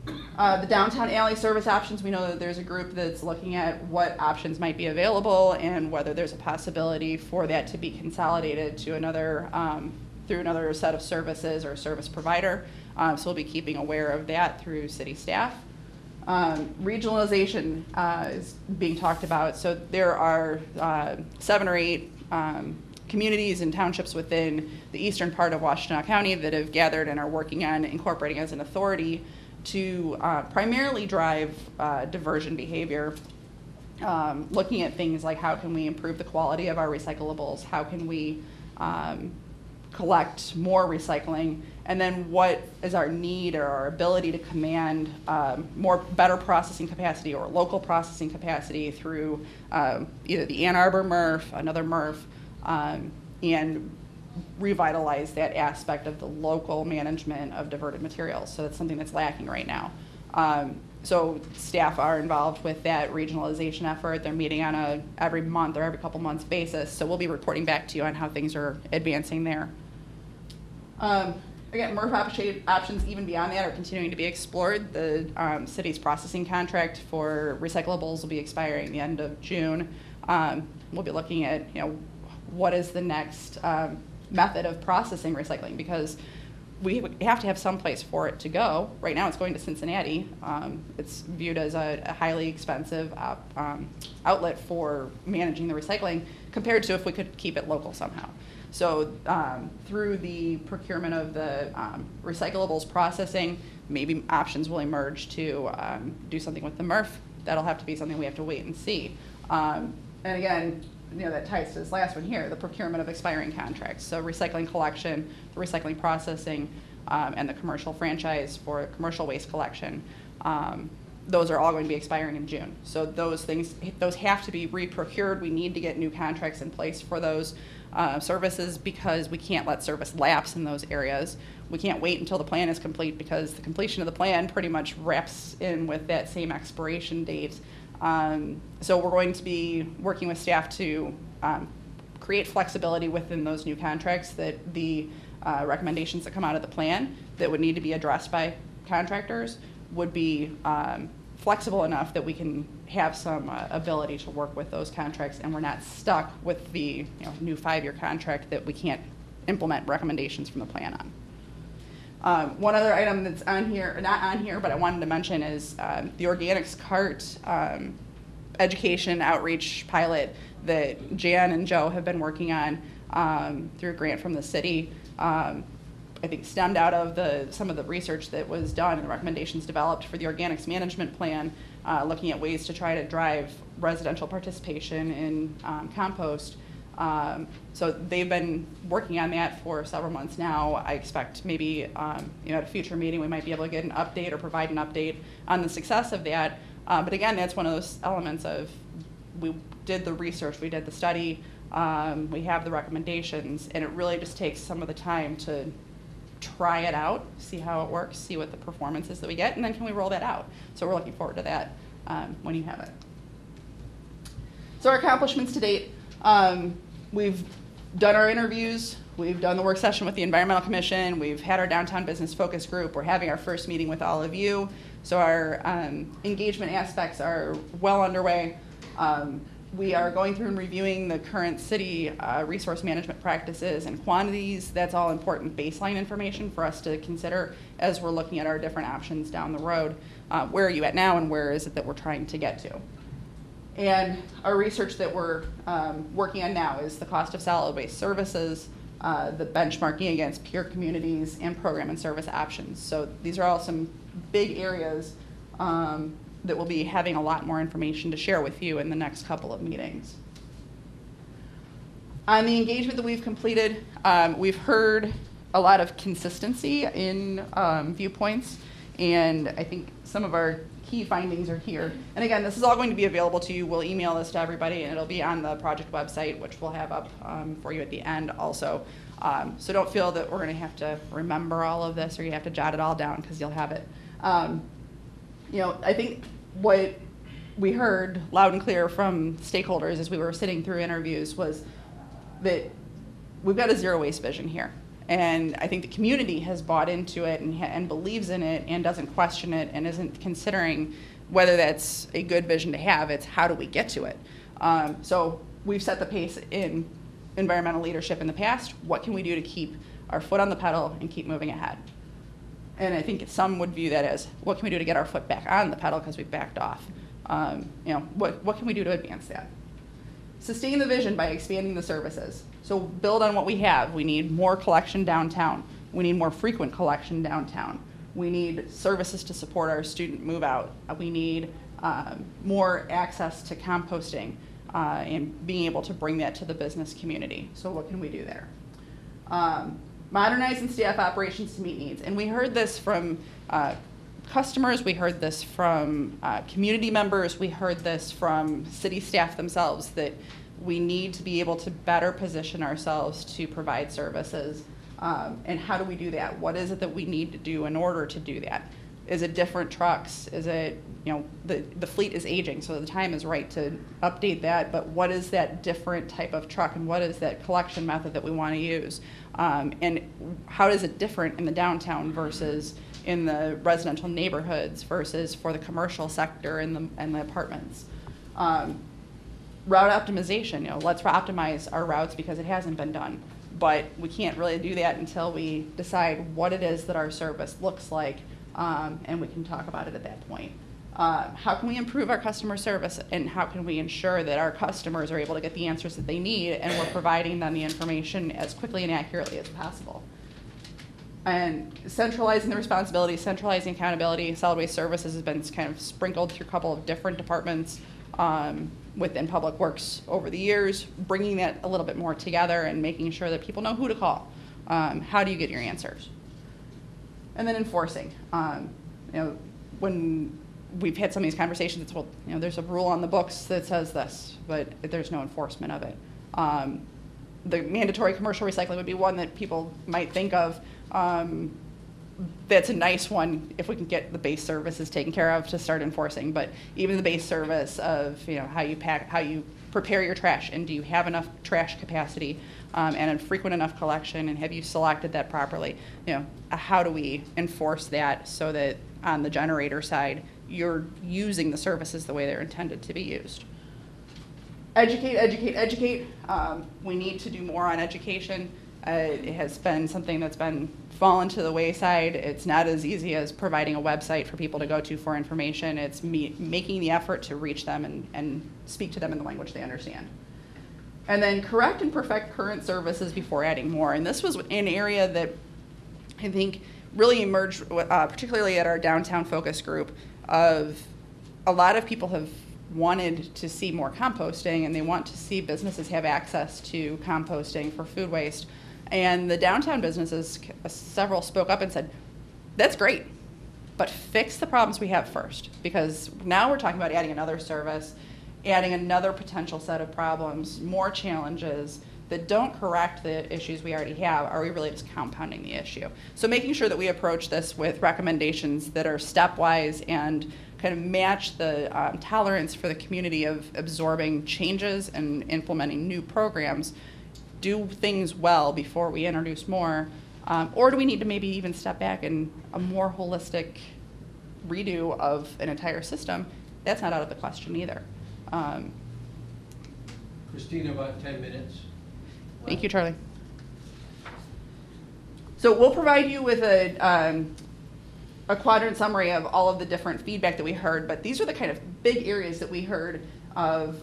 The downtown alley service options, we know that there's a group that's looking at what options might be available and whether there's a possibility for that to be consolidated to another, through another set of services or service provider. So we'll be keeping aware of that through city staff. Regionalization is being talked about. So there are 7 or 8 communities and townships within the eastern part of Washtenaw County that have gathered and are working on incorporating as an authority to primarily drive diversion behavior, looking at things like how can we improve the quality of our recyclables, how can we collect more recycling, and then what is our need or our ability to command better processing capacity or local processing capacity through either the Ann Arbor MRF, another MRF, and revitalize that aspect of the local management of diverted materials. So that's something that's lacking right now. So staff are involved with that regionalization effort. They're meeting on a every month or every couple months basis. So we'll be reporting back to you on how things are advancing there. Again, MRF options even beyond that are continuing to be explored. The city's processing contract for recyclables will be expiring the end of June. We'll be looking at, what is the next method of processing recycling, because we have to have some place for it to go. Right now it's going to Cincinnati. It's viewed as a highly expensive outlet for managing the recycling compared to if we could keep it local somehow. So through the procurement of the recyclables processing, maybe options will emerge to do something with the MRF. That'll have to be something we have to wait and see. And again, that ties to this last one here, the procurement of expiring contracts. So recycling collection, the recycling processing, and the commercial franchise for commercial waste collection. Those are all going to be expiring in June. So those have to be re-procured. We need to get new contracts in place for those services because we can't let service lapse in those areas. We can't wait until the plan is complete because the completion of the plan pretty much wraps in with that same expiration date. So we're going to be working with staff to create flexibility within those new contracts that the recommendations that come out of the plan that would need to be addressed by contractors would be flexible enough that we can have some ability to work with those contracts, and we're not stuck with the new 5-year contract that we can't implement recommendations from the plan on. One other item that's on here, not on here, but I wanted to mention is the organics cart education outreach pilot that Jan and Joe have been working on through a grant from the city. I think stemmed out of some of the research that was done and the recommendations developed for the organics management plan, looking at ways to try to drive residential participation in compost. So they've been working on that for several months now. I expect maybe at a future meeting we might be able to get an update or provide an update on the success of that. But again, that's one of those elements of we did the research, we did the study, we have the recommendations, and it really just takes some of the time to try it out, see how it works, see what the performance is that we get, and then can we roll that out? So we're looking forward to that when you have it. So our accomplishments to date, we've done our interviews, we've done the work session with the Environmental Commission, we've had our downtown business focus group, we're having our first meeting with all of you. So our engagement aspects are well underway. We are going through and reviewing the current city resource management practices and quantities. That's all important baseline information for us to consider as we're looking at our different options down the road. Where are you at now, and where is it that we're trying to get to? And our research that we're working on now is the cost of solid waste services, the benchmarking against peer communities, and program and service options. So these are all some big areas that we'll be having a lot more information to share with you in the next couple of meetings. On the engagement that we've completed, we've heard a lot of consistency in viewpoints, and I think some of our key findings are here. And again, this is all going to be available to you. We'll email this to everybody, and it'll be on the project website, which we'll have up for you at the end also. So don't feel that we're going to have to remember all of this or you have to jot it all down, because you'll have it. I think what we heard loud and clear from stakeholders as we were sitting through interviews was that we've got a zero waste vision here. And I think the community has bought into it and believes in it and doesn't question it and isn't considering whether that's a good vision to have. It's how do we get to it? So we've set the pace in environmental leadership in the past. What can we do to keep our foot on the pedal and keep moving ahead? And I think some would view that as, what can we do to get our foot back on the pedal because we've backed off? What can we do to advance that? Sustain the vision by expanding the services. So build on what we have. We need more collection downtown. We need more frequent collection downtown. We need services to support our student move out. We need more access to composting and being able to bring that to the business community. So what can we do there? Modernizing staff operations to meet needs. And we heard this from customers, we heard this from community members, we heard this from city staff themselves, that we need to be able to better position ourselves to provide services. And how do we do that? What is it that we need to do in order to do that? Is it different trucks? Is it, the fleet is aging, so the time is right to update that, but what is that different type of truck and what is that collection method that we want to use? And how is it different in the downtown versus in the residential neighborhoods versus for the commercial sector and the apartments? Route optimization, let's optimize our routes because it hasn't been done. But we can't really do that until we decide what it is that our service looks like, and we can talk about it at that point. How can we improve our customer service, and how can we ensure that our customers are able to get the answers that they need and we're providing them the information as quickly and accurately as possible? And centralizing the responsibility, centralizing accountability. Solid waste services has been kind of sprinkled through a couple of different departments within Public Works over the years, bringing that a little bit more together and making sure that people know who to call. How do you get your answers? And then enforcing. When we've had some of these conversations, it's, well, there's a rule on the books that says this, but there's no enforcement of it. The mandatory commercial recycling would be one that people might think of. That's a nice one if we can get the base services taken care of to start enforcing. But even the base service of how you pack, how you prepare your trash, and do you have enough trash capacity and a frequent enough collection, and have you selected that properly? You know, how do we enforce that so that on the generator side, you're using the services the way they're intended to be used? Educate, educate, educate. We need to do more on education. It has been something that's been fallen to the wayside. It's not as easy as providing a website for people to go to for information. It's making the effort to reach them and speak to them in the language they understand. And then correct and perfect current services before adding more. And this was an area that I think really emerged, particularly at our downtown focus group, of a lot of people have wanted to see more composting, and they want to see businesses have access to composting for food waste. And the downtown businesses, several spoke up and said, that's great, but fix the problems we have first, because now we're talking about adding another service, adding another potential set of problems, more challenges that don't correct the issues we already have. Are we really just compounding the issue? So making sure that we approach this with recommendations that are stepwise and kind of match the tolerance for the community of absorbing changes and implementing new programs, do things well before we introduce more, or do we need to maybe even step back and a more holistic redo of an entire system? That's not out of the question either. Christina, about 10 minutes. Thank you, Charlie. So we'll provide you with a quadrant summary of all of the different feedback that we heard, but these are the kind of big areas that we heard of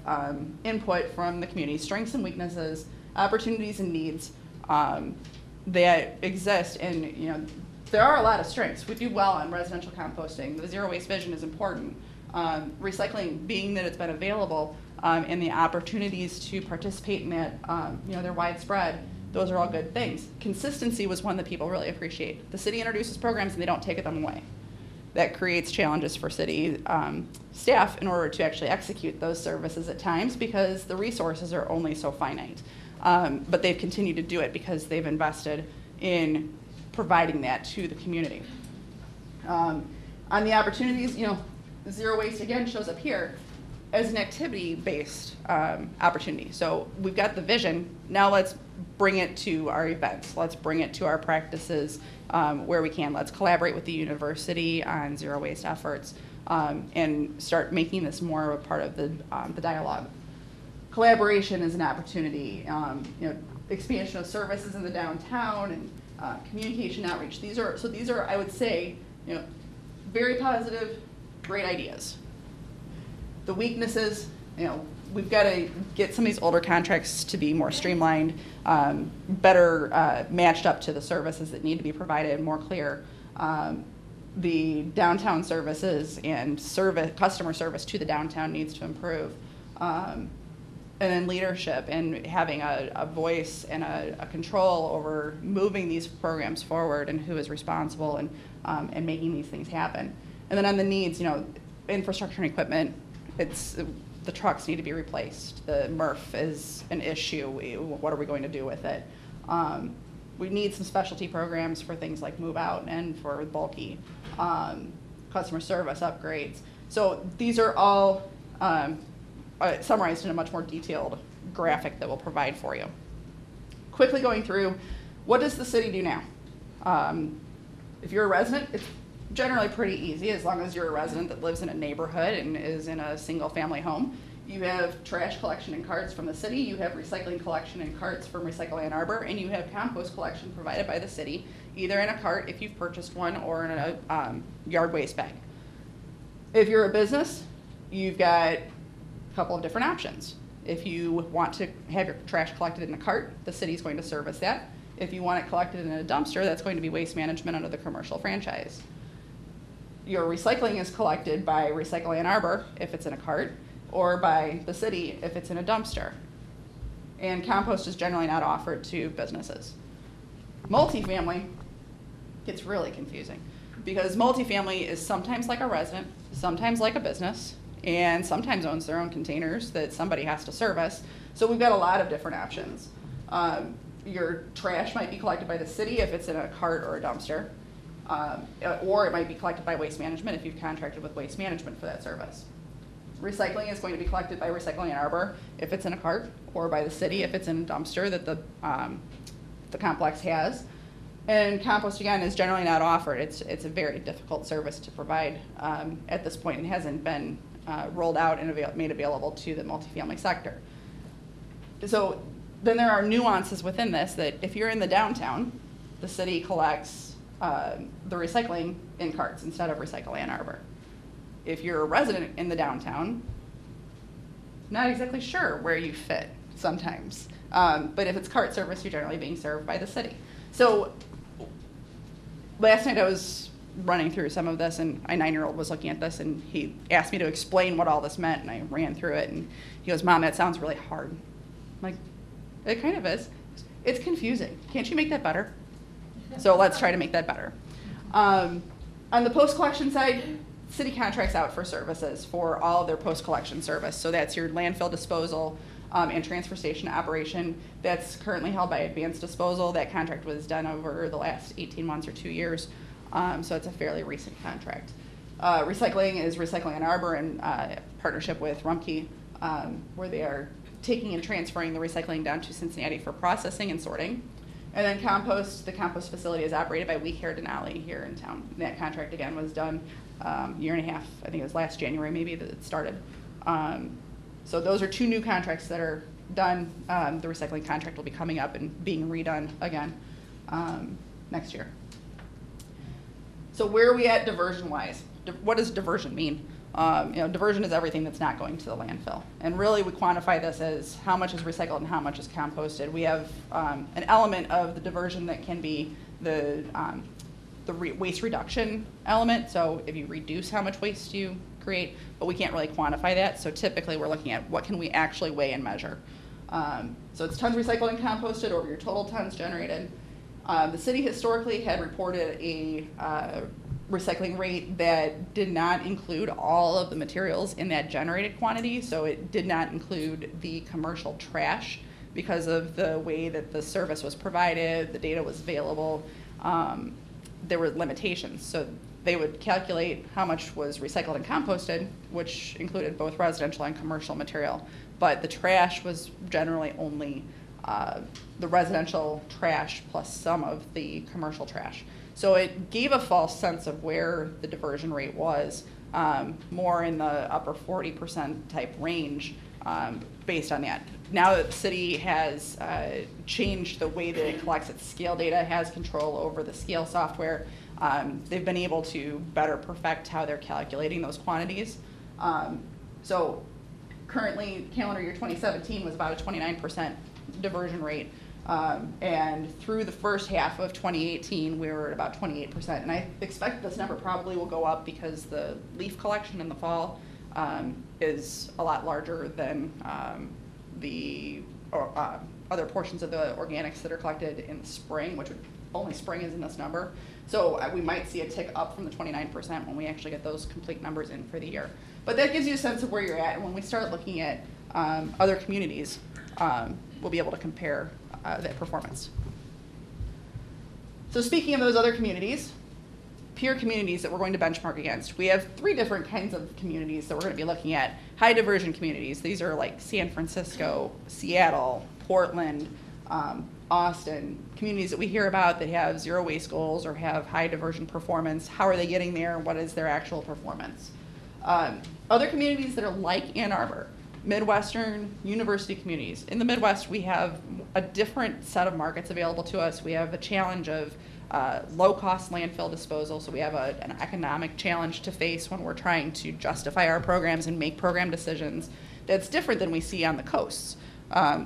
input from the community: strengths and weaknesses, opportunities and needs that exist. And you know, there are a lot of strengths. We do well on residential composting. The zero waste vision is important. Recycling, being that it's been available, and the opportunities to participate in that, you know, they're widespread. Those are all good things. Consistency was one that people really appreciate. The city introduces programs and they don't take them away. That creates challenges for city staff in order to actually execute those services at times, because the resources are only so finite. But they've continued to do it because they've invested in providing that to the community. On the opportunities, you know, zero waste again shows up here as an activity-based opportunity. So we've got the vision. Now let's bring it to our events. Let's bring it to our practices where we can. Let's collaborate with the university on zero waste efforts and start making this more of a part of the dialogue. Collaboration is an opportunity. You know, expansion of services in the downtown and communication outreach. These are, I would say, you know, very positive, great ideas. The weaknesses, you know, we've got to get some of these older contracts to be more streamlined, better matched up to the services that need to be provided, more clear. The downtown services and customer service to the downtown needs to improve. And then leadership and having a voice and a control over moving these programs forward and who is responsible and making these things happen. And then on the needs, you know, infrastructure and equipment, the trucks need to be replaced. The MRF is an issue. What are we going to do with it? We need some specialty programs for things like move out and for bulky customer service upgrades. So these are all summarized in a much more detailed graphic that we'll provide for you. Quickly going through, what does the city do now? If you're a resident, it's generally pretty easy as long as you're a resident that lives in a neighborhood and is in a single family home. You have trash collection and carts from the city, you have recycling collection and carts from Recycle Ann Arbor, and you have compost collection provided by the city, either in a cart if you've purchased one or in a yard waste bag. If you're a business, you've got a couple of different options. If you want to have your trash collected in a cart, the city's going to service that. If you want it collected in a dumpster, that's going to be Waste Management under the commercial franchise. Your recycling is collected by Recycle Ann Arbor if it's in a cart, or by the city if it's in a dumpster. And compost is generally not offered to businesses. Multifamily gets really confusing because multifamily is sometimes like a resident, sometimes like a business, and sometimes owns their own containers that somebody has to service. So we've got a lot of different options. Your trash might be collected by the city if it's in a cart or a dumpster. Or it might be collected by Waste Management if you've contracted with Waste Management for that service. recycling is going to be collected by Recycling Ann Arbor if it's in a cart, or by the city if it's in a dumpster that the complex has. And compost, again, is generally not offered. It's a very difficult service to provide at this point, and hasn't been rolled out and made available to the multifamily sector. So then there are nuances within this that if you're in the downtown, the city collects the recycling in carts instead of Recycle Ann Arbor. If you're a resident in the downtown, not exactly sure where you fit sometimes. But if it's cart service, you're generally being served by the city. So last night I was running through some of this, and my 9-year-old was looking at this, and he asked me to explain what all this meant, and I ran through it, and he goes, "Mom, that sounds really hard." I'm like, it kind of is. It's confusing. Can't you make that better? So let's try to make that better. On the post-collection side, city contracts out for services for all of their post-collection service. So that's your landfill disposal and transfer station operation. That's currently held by Advanced Disposal. That contract was done over the last 18 months or 2 years. So it's a fairly recent contract. Recycling is Recycling Ann Arbor in partnership with Rumpke, where they are taking and transferring the recycling down to Cincinnati for processing and sorting. And then compost, the compost facility is operated by We Care Denali here in town. And that contract, again, was done year and a half, I think it was last January maybe that it started. So those are 2 new contracts that are done. The recycling contract will be coming up and being redone again next year. So where are we at diversion-wise? What does diversion mean? Diversion is everything that's not going to the landfill. And really we quantify this as how much is recycled and how much is composted. We have an element of the diversion that can be the waste reduction element. So if you reduce how much waste you create, but we can't really quantify that. So typically we're looking at what can we actually weigh and measure. So it's tons recycled and composted over your total tons generated. The city historically had reported a recycling rate that did not include all of the materials in that generated quantity. So it did not include the commercial trash because of the way that the service was provided, the data was available. There were limitations. So they would calculate how much was recycled and composted, which included both residential and commercial material. But the trash was generally only the residential trash plus some of the commercial trash. So it gave a false sense of where the diversion rate was, more in the upper 40% type range based on that. Now that the city has changed the way that it collects its scale data, has control over the scale software, they've been able to better perfect how they're calculating those quantities. So currently, calendar year 2017 was about a 29% diversion rate. And through the first half of 2018, we were at about 28%. And I expect this number probably will go up because the leaf collection in the fall is a lot larger than the other portions of the organics that are collected in the spring, which only spring is in this number. So we might see a tick up from the 29% when we actually get those complete numbers in for the year. But that gives you a sense of where you're at. And when we start looking at other communities, we'll be able to compare that performance. So speaking of those other communities, peer communities that we're going to benchmark against, we have 3 different kinds of communities that we're going to be looking at. High diversion communities. These are like San Francisco, Seattle, Portland, Austin, communities that we hear about that have zero waste goals or have high diversion performance. How are they getting there? What is their actual performance? Other communities that are like Ann Arbor, Midwestern university communities. In the Midwest, we have a different set of markets available to us. We have a challenge of low-cost landfill disposal, so we have an economic challenge to face when we're trying to justify our programs and make program decisions that's different than we see on the coasts,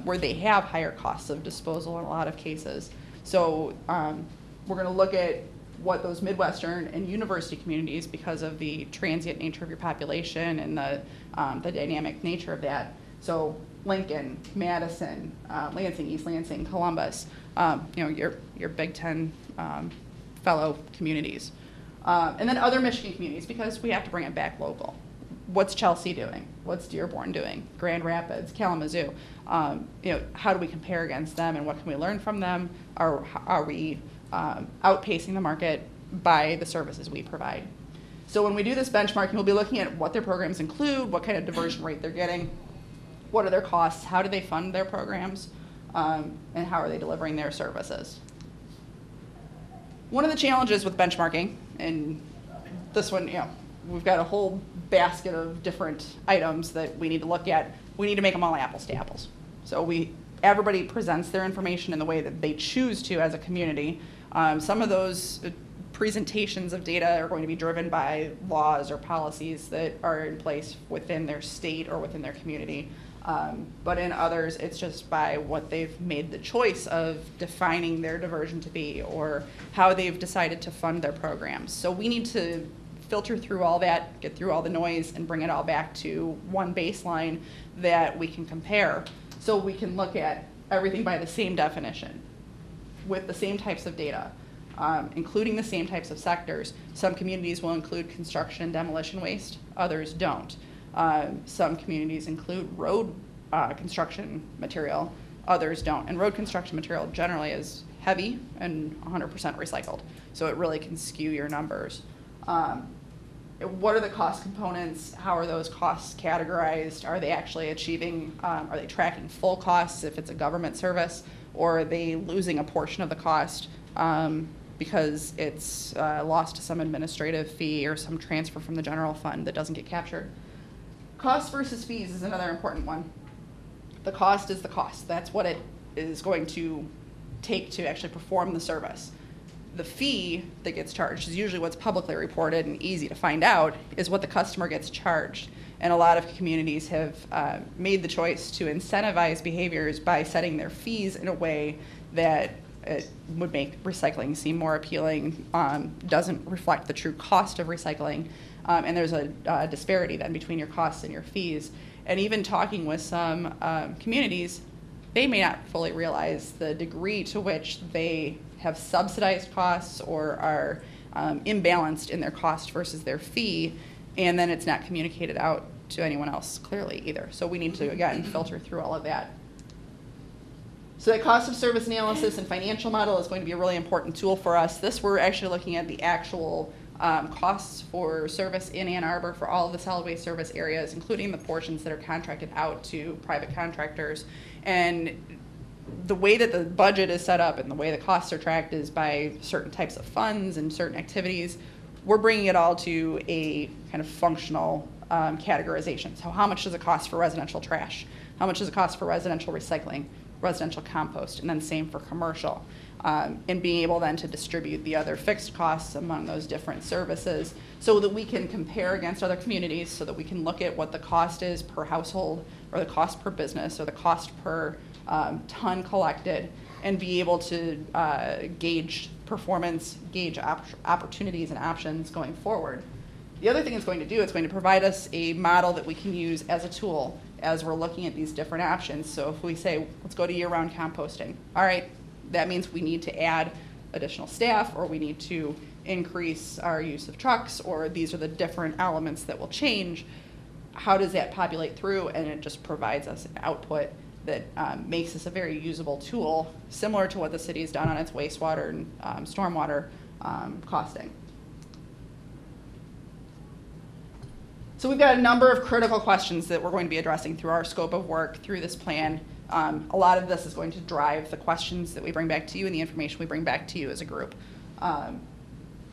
where they have higher costs of disposal in a lot of cases. So we're going to look at what those Midwestern and university communities, because of the transient nature of your population and the dynamic nature of that. So Lincoln, Madison, Lansing, East Lansing, Columbus, your Big Ten fellow communities. And then other Michigan communities, because we have to bring it back local. What's Chelsea doing? What's Dearborn doing? Grand Rapids, Kalamazoo. How do we compare against them, and what can we learn from them? Are we outpacing the market by the services we provide? So when we do this benchmarking, we'll be looking at what their programs include, what kind of diversion rate they're getting, what are their costs, how do they fund their programs, and how are they delivering their services. One of the challenges with benchmarking, and this one, we've got a whole basket of different items that we need to look at. We need to make them all apples to apples. So everybody presents their information in the way that they choose to as a community. Some of those presentations of data are going to be driven by laws or policies that are in place within their state or within their community. But in others, it's just by what they've made the choice of defining their diversion to be or how they've decided to fund their programs. So we need to filter through all that, get through all the noise, and bring it all back to one baseline that we can compare. So we can look at everything by the same definition with the same types of data, including the same types of sectors. Some communities will include construction and demolition waste, others don't. Some communities include road construction material, others don't. And road construction material generally is heavy and 100% recycled, so it really can skew your numbers. What are the cost components? How are those costs categorized? Are they actually achieving, are they tracking full costs if it's a government service, or are they losing a portion of the cost because it's lost to some administrative fee or some transfer from the general fund that doesn't get captured? Cost versus fees is another important one. The cost is the cost. That's what it is going to take to actually perform the service. The fee that gets charged is usually what's publicly reported and easy to find out, is what the customer gets charged. And a lot of communities have made the choice to incentivize behaviors by setting their fees in a way that it would make recycling seem more appealing, doesn't reflect the true cost of recycling, and there's a disparity then between your costs and your fees. And even talking with some communities, they may not fully realize the degree to which they have subsidized costs or are imbalanced in their cost versus their fee, and then it's not communicated out to anyone else clearly either. So we need to, again, filter through all of that. So that cost of service analysis and financial model is going to be a really important tool for us. This, we're actually looking at the actual costs for service in Ann Arbor for all of the solid waste service areas, including the portions that are contracted out to private contractors. And the way that the budget is set up and the way the costs are tracked is by certain types of funds and certain activities. We're bringing it all to a kind of functional categorization. So how much does it cost for residential trash? How much does it cost for residential recycling, residential compost, and then same for commercial? And being able then to distribute the other fixed costs among those different services so that we can compare against other communities, so that we can look at what the cost is per household or the cost per business or the cost per ton collected, and be able to gauge performance, gauge opportunities and options going forward. The other thing it's going to do, it's going to provide us a model that we can use as a tool as we're looking at these different options. So if we say, let's go to year-round composting, all right, that means we need to add additional staff, or we need to increase our use of trucks, or these are the different elements that will change. How does that populate through? And it just provides us an output that makes this a very usable tool, similar to what the city has done on its wastewater and stormwater costing. So we've got a number of critical questions that we're going to be addressing through our scope of work through this plan. A lot of this is going to drive the questions that we bring back to you and the information we bring back to you as a group.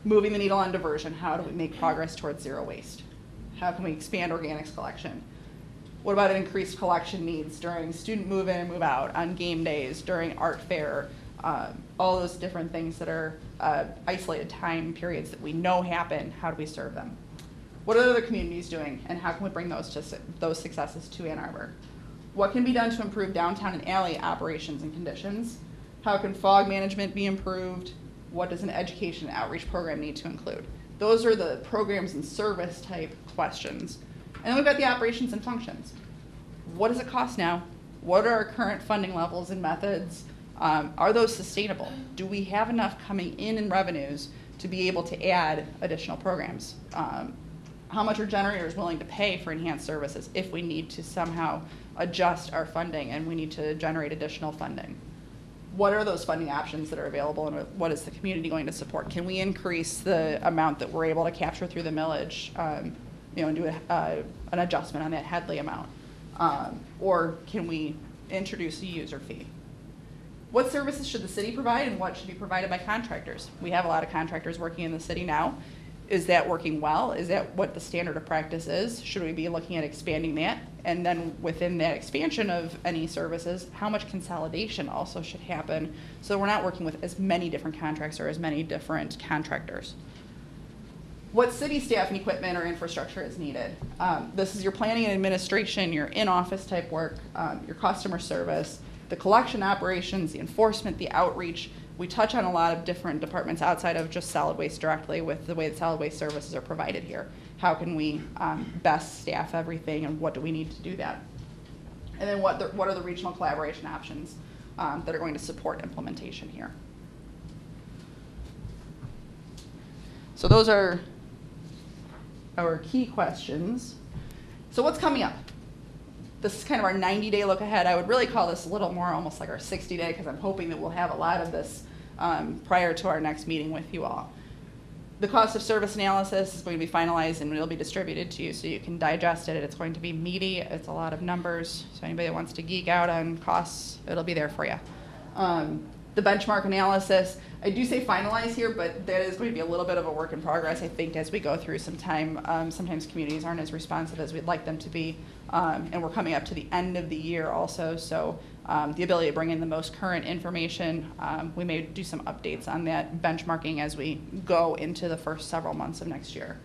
Moving the needle on diversion, how do we make progress towards zero waste? How can we expand organics collection? What about increased collection needs during student move in and move out, on game days, during art fair, all those different things that are isolated time periods that we know happen, how do we serve them? What are other communities doing, and how can we bring those successes to Ann Arbor? What can be done to improve downtown and alley operations and conditions? How can fog management be improved? What does an education and outreach program need to include? Those are the programs and service type questions. And then we've got the operations and functions. What does it cost now? What are our current funding levels and methods? Are those sustainable? Do we have enough coming in revenues to be able to add additional programs? How much are generators willing to pay for enhanced services if we need to somehow adjust our funding and we need to generate additional funding? what are those funding options that are available, and what is the community going to support? Can we increase the amount that we're able to capture through the millage, and do an adjustment on that Headley amount? Or can we introduce a user fee? What services should the city provide, and what should be provided by contractors? We have a lot of contractors working in the city now. Is that working well? Is that what the standard of practice is? Should we be looking at expanding that? And then within that expansion of any services, how much consolidation also should happen so we're not working with as many different contracts or as many different contractors? What city staff and equipment or infrastructure is needed? This is your planning and administration, your in-office type work, your customer service, the collection operations, the enforcement, the outreach. We touch on a lot of different departments outside of just solid waste directly with the way that solid waste services are provided here. How can we best staff everything, and what do we need to do that? And then what are the regional collaboration options that are going to support implementation here? So those are our key questions. So what's coming up? This is kind of our 90-day look ahead. I would really call this a little more almost like our 60-day, because I'm hoping that we'll have a lot of this prior to our next meeting with you all. The cost of service analysis is going to be finalized and will be distributed to you so you can digest it. It's going to be meaty. It's a lot of numbers. So anybody that wants to geek out on costs, it'll be there for you. The benchmark analysis, I do say finalize here, but that is going to be a little bit of a work in progress, I think, as we go through some time. Sometimes communities aren't as responsive as we'd like them to be. And we're coming up to the end of the year also, so the ability to bring in the most current information, we may do some updates on that benchmarking as we go into the first several months of next year.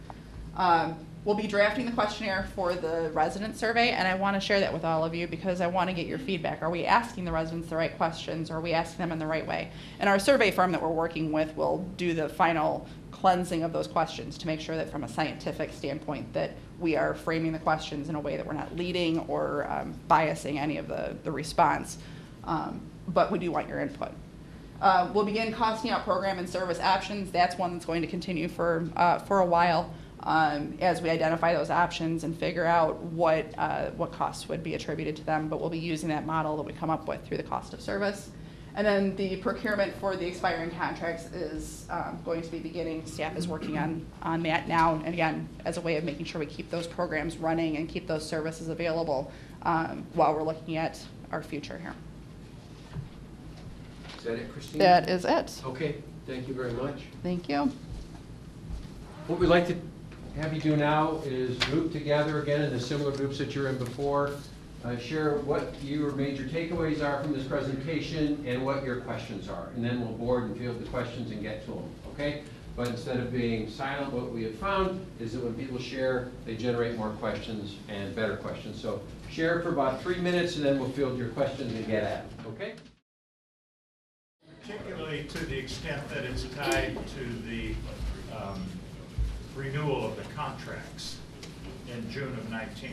We'll be drafting the questionnaire for the resident survey, and I want to share that with all of you because I want to get your feedback. Are we asking the residents the right questions? Are we asking them in the right way? And our survey firm that we're working with will do the final cleansing of those questions to make sure that from a scientific standpoint that we are framing the questions in a way that we're not leading or biasing any of the response. But we do want your input. We'll begin costing out program and service options. That's one that's going to continue for a while. As we identify those options and figure out what costs would be attributed to them, but we'll be using that model that we come up with through the cost of service. And then the procurement for the expiring contracts is going to be beginning. Staff is working on that now, and again, as a way of making sure we keep those programs running and keep those services available while we're looking at our future here. Is that it, Christine? That is it. Okay, thank you very much. Thank you. What we'd like to have you do now is group together again in the similar groups that you're in before. Share what your major takeaways are from this presentation and what your questions are. And then we'll board and field the questions and get to them, okay? But instead of being silent, what we have found is that when people share, they generate more questions and better questions. So share for about 3 minutes and then we'll field your questions and get at them, okay? Particularly to the extent that it's tied to the renewal of the contracts in June of 19.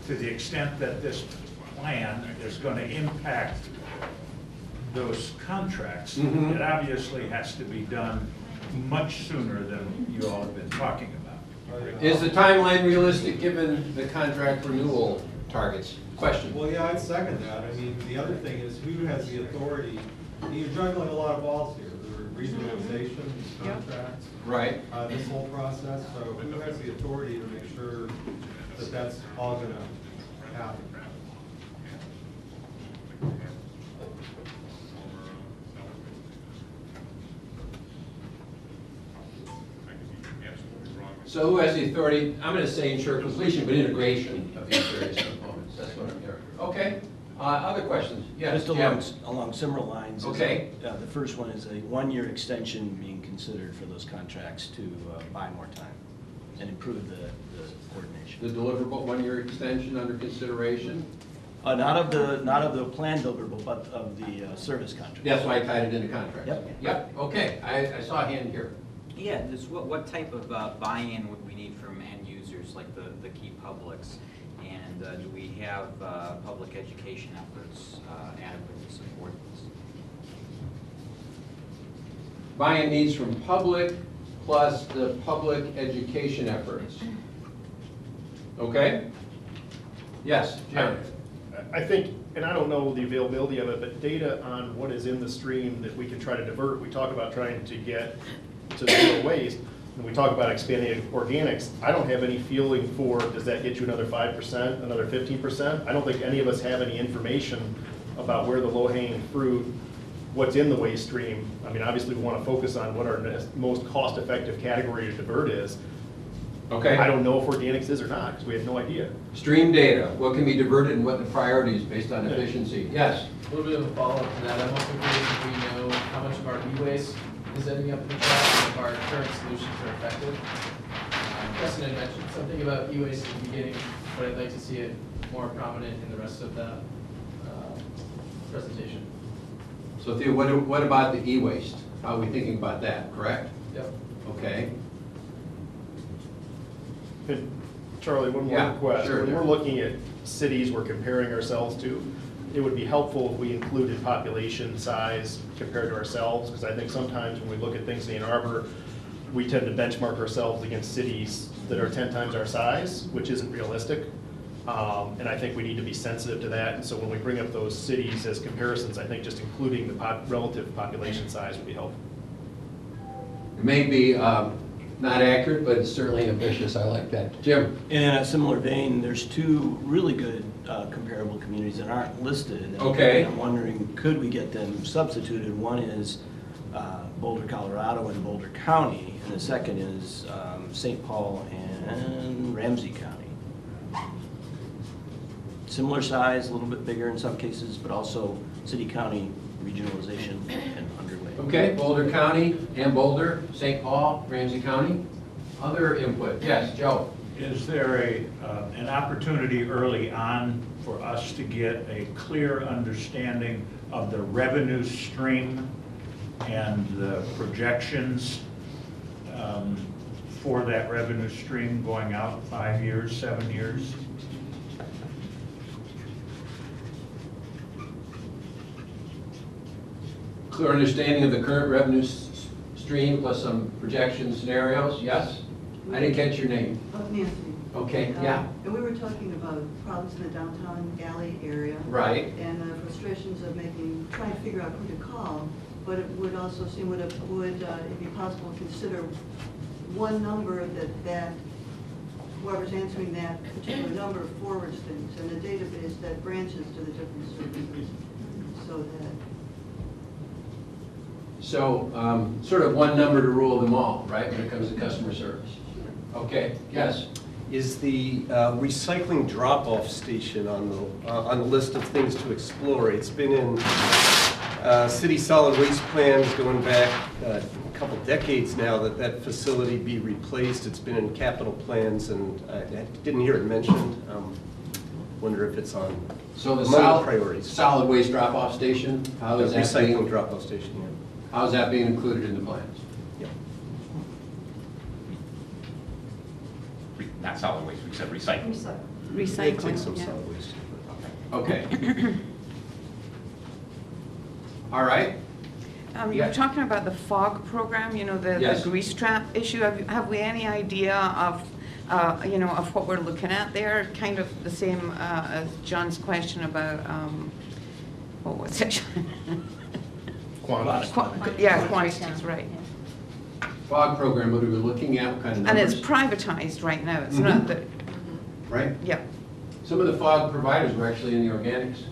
To the extent that this plan is going to impact those contracts, it obviously has to be done much sooner than you all have been talking about. Is the timeline realistic given the contract renewal targets? Question. Well, yeah, I'd second that. I mean, the other thing is who has the authority? You're juggling a lot of balls here. The regionalization, contracts, right? This whole process. So who has the authority to make sure that that's all going to happen? So who has the authority? I'm going to say ensure completion, but integration of these various components. That's what I'm hearing. Okay. Other questions? Yes, Just along similar lines. Okay. The first one is a 1-year extension being considered for those contracts to buy more time and improve the coordination. The deliverable 1-year extension under consideration? Not of the planned deliverable, but of the service contract. That's why I tied it into contract. Yep. Yep. Okay. I saw a hand here. Yeah, what type of buy-in would we need from end users, like the key publics? And do we have public education efforts adequate to support this? Buy-in needs from public plus the public education efforts. Okay? Yes, Jim. I think, and I don't know the availability of it, but data on what is in the stream that we can try to divert. We talk about trying to get to zero waste, and we talk about expanding organics. I don't have any feeling for, does that get you another 5%, another 15%? I don't think any of us have any information about where the low-hanging fruit, what's in the waste stream. I mean, obviously, we want to focus on what our most cost-effective category to divert is. Okay. I don't know if organics is or not, because we have no idea. Stream data, what can be diverted and what the priorities based on efficiency? Yes? A little bit of a follow-up to that. I'm also curious if we know how much of our e-waste is ending up in the trash and if our current solutions are effective. Preston had mentioned something about e-waste at the beginning, but I'd like to see it more prominent in the rest of the presentation. So Theo, what about the e-waste? How are we thinking about that, correct? Yep. Okay. And Charlie, one more request. When we're looking at cities we're comparing ourselves to, it would be helpful if we included population size compared to ourselves, because I think sometimes when we look at things in Ann Arbor, we tend to benchmark ourselves against cities that are 10 times our size, which isn't realistic. And I think we need to be sensitive to that. And so when we bring up those cities as comparisons, I think just including the relative population size would be helpful. It may be not accurate, but it's certainly ambitious. I like that. Jim? In a similar vein, there's two really good comparable communities that aren't listed. Okay. And I'm wondering, could we get them substituted? One is Boulder, Colorado, and Boulder County, and the second is St. Paul and Ramsey County. Similar size, a little bit bigger in some cases, but also city-county regionalization and underway. Okay, Boulder County and Boulder, St. Paul, Ramsey County. Other input? Yes, Joe? Is there an opportunity early on for us to get a clear understanding of the revenue stream and the projections for that revenue stream going out 5 years, 7 years? Clear understanding of the current revenue stream plus some projection scenarios? Yes? I didn't catch your name. Nancy. Okay, yeah. And we were talking about problems in the downtown alley area. Right. And the frustrations of trying to figure out who to call. But it would also seem, would it be possible to consider one number that whoever's answering that particular number forwards things, and a database that branches to the different services, so that. So sort of one number to rule them all, right, when it comes to customer service? Okay, yes? Is the recycling drop-off station on the list of things to explore? It's been in city solid waste plans going back a couple decades now that facility be replaced. It's been in capital plans, and I didn't hear it mentioned. Wonder if it's on among the priorities. Solid waste drop-off station, how is that recycling drop-off station? Yeah. How's that being included in the plans? Yep. Not solid waste, we said recycling. It takes some solid waste. Okay. All right. You were talking about the FOG program, the grease trap issue. Have we any idea of, of what we're looking at there? Kind of the same as John's question about, what was it? Quantities, right. FOG program, what are we looking at? What kind of numbers? And it's privatized right now. It's not the. Right? Yeah. Some of the FOG providers were actually in the organics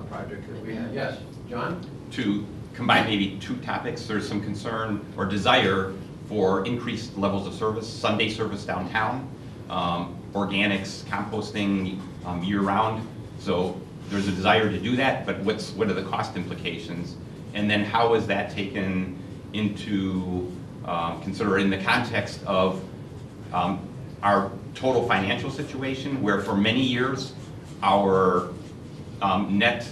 project that we had. Yes, John? To combine maybe two topics, there's some concern or desire for increased levels of service, Sunday service downtown, organics, composting year-round. So there's a desire to do that, but what are the cost implications? And then how is that taken into consider in the context of our total financial situation, where for many years our net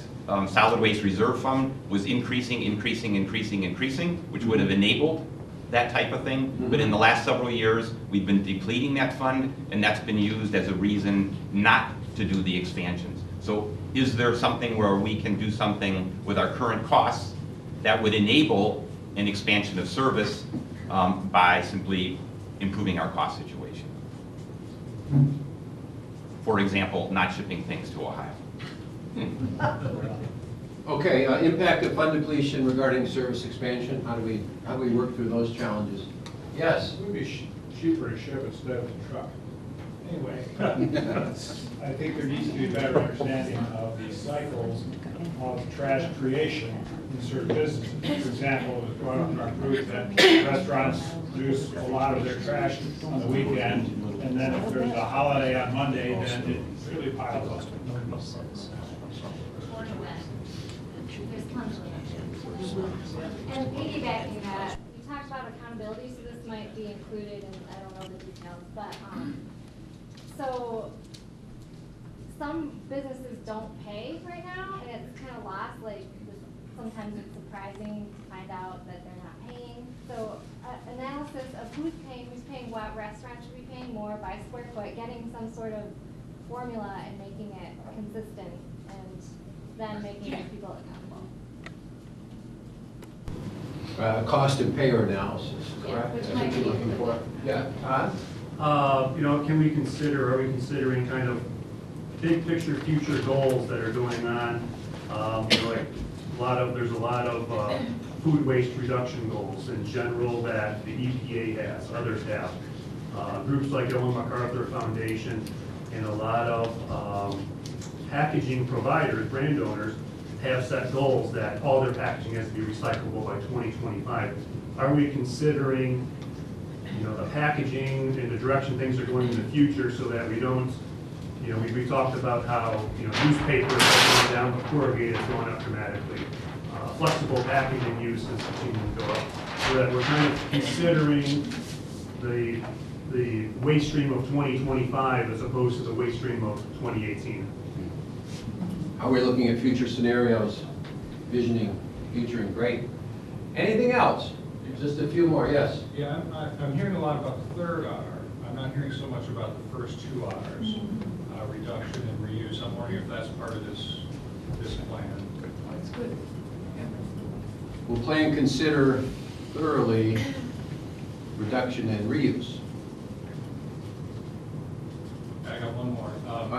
solid waste reserve fund was increasing, which would have enabled that type of thing. Mm-hmm. But in the last several years, we've been depleting that fund, and that's been used as a reason not to do the expansions. So is there something where we can do something with our current costs that would enable an expansion of service by simply improving our cost situation? For example, not shipping things to Ohio. Okay, impact of fund depletion regarding service expansion. How do we work through those challenges? Yes. It would be cheaper to ship instead of a truck. Anyway, I think there needs to be a better understanding of the cycles of trash creation in certain businesses. For example, it was brought up in our group that restaurants produce a lot of their trash on the weekend, and then if there's a holiday on Monday, then it really piles up. And piggybacking that, you talked about accountability, so this might be included in, I don't know the details, but, so some businesses don't pay right now, and it's kind of lost, like, sometimes it's surprising to find out that they're not paying. So, analysis of who's paying what, restaurants should be paying more by square foot, getting some sort of formula and making it consistent, and then making people accountable. Cost and payer analysis, correct? Which That's might what you're be looking for. Yeah, Todd? You know, are we considering kind of big picture future goals that are going on? You know, like there's a lot of food waste reduction goals in general that the EPA has, others have. Groups like Ellen MacArthur Foundation and a lot of packaging providers, brand owners, have set goals that all their packaging has to be recyclable by 2025. Are we considering, you know, the packaging and the direction things are going in the future so that we don't, you know, we talked about how, you know, newspaper is going down, but corrugated is going up dramatically. Flexible packaging use is continuing to go up. So that we're kind of considering the waste stream of 2025 as opposed to the waste stream of 2018. How are we looking at future scenarios, visioning, futuring? Great. Anything else? Just a few more, yes? Yeah, I'm hearing a lot about the third R. I'm not hearing so much about the first two Rs, reduction and reuse. I'm wondering if that's part of this plan. That's good. We'll plan and consider thoroughly reduction and reuse. I got one more.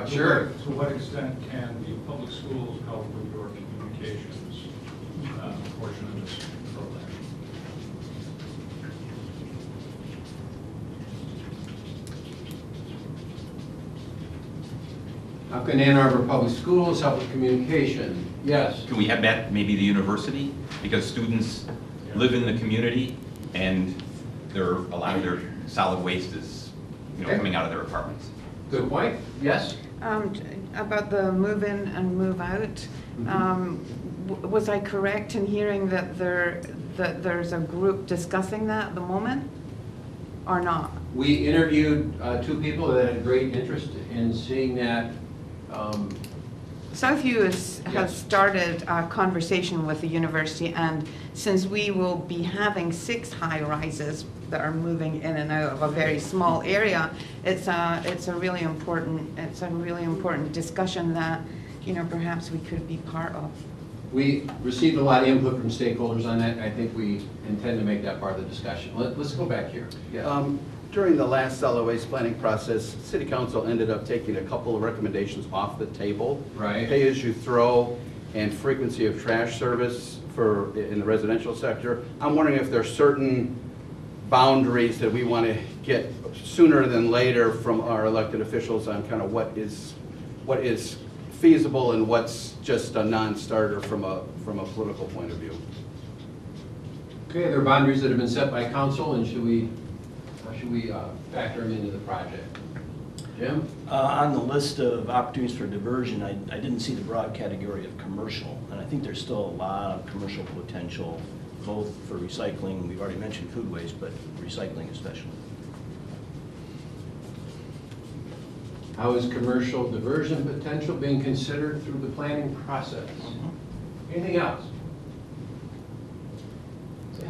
Sure. To what extent can the public schools help with your communications portion of this program? How can Ann Arbor Public Schools help with communication? Yes. Can we have that maybe the university? Because students live in the community and a lot of their solid waste is, you know, Okay. coming out of their apartments. Good point. Yes? About the move in and move out, was I correct in hearing that there's a group discussing that at the moment, or not? We interviewed two people that had great interest in seeing that. Southview Yes. has started a conversation with the university, and since we will be having 6 high-rises that are moving in and out of a very small area, it's a really important discussion that, you know, perhaps we could be part of. We received a lot of input from stakeholders on that. I think we intend to make that part of the discussion. Let's go back here. Yeah. During the last solid waste planning process, City Council ended up taking a couple of recommendations off the table. Right. Pay as you throw and frequency of trash service in the residential sector. I'm wondering if there's certain boundaries that we want to get sooner than later from our elected officials on kind of what is feasible and what's just a non-starter from a political point of view. Okay, there are boundaries that have been set by council, and should we factor them into the project? Jim? On the list of opportunities for diversion, I didn't see the broad category of commercial, and I think there's still a lot of commercial potential, both for recycling, we've already mentioned food waste, but recycling especially. How is commercial diversion potential being considered through the planning process? Anything else?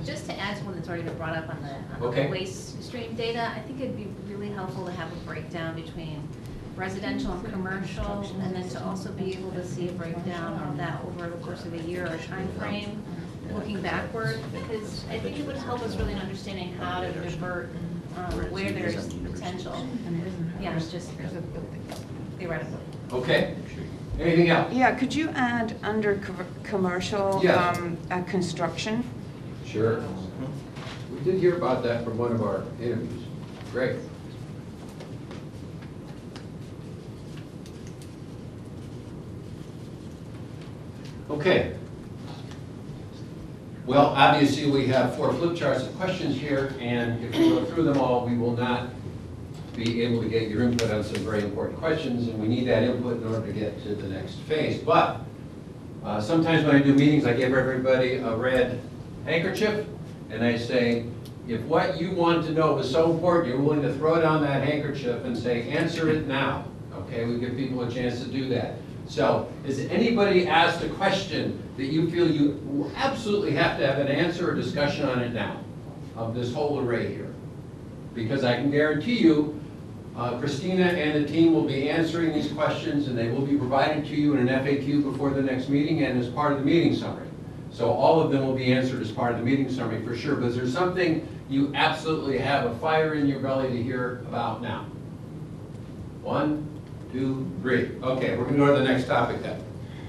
Just to add to one that's already been brought up on the Okay. waste stream data, I think it'd be really helpful to have a breakdown between residential and commercial, and then to also be able to see a breakdown of that over the course of a year or time frame, looking backward, because I think it would help us really in understanding how to divert where there's potential. Yeah, it's just theoretically. Okay. Anything else? Yeah, could you add under commercial Yes. construction? Sure. We did hear about that from one of our interviews. Great. Okay. Well, obviously, we have 4 flip charts of questions here, and if we go through them all, we will not be able to get your input on some very important questions, and we need that input in order to get to the next phase. But sometimes when I do meetings, I give everybody a red handkerchief, and I say, if what you want to know is so important, you're willing to throw down that handkerchief and say, answer it now. Okay, we give people a chance to do that. So, has anybody asked a question that you feel you absolutely have to have an answer or discussion on it now, of this whole array here? Because I can guarantee you, Christina and the team will be answering these questions, and they will be provided to you in an FAQ before the next meeting and as part of the meeting summary. So all of them will be answered as part of the meeting summary for sure, but is there something you absolutely have a fire in your belly to hear about now? 1, 2, 3. Okay, we're going to go to the next topic then.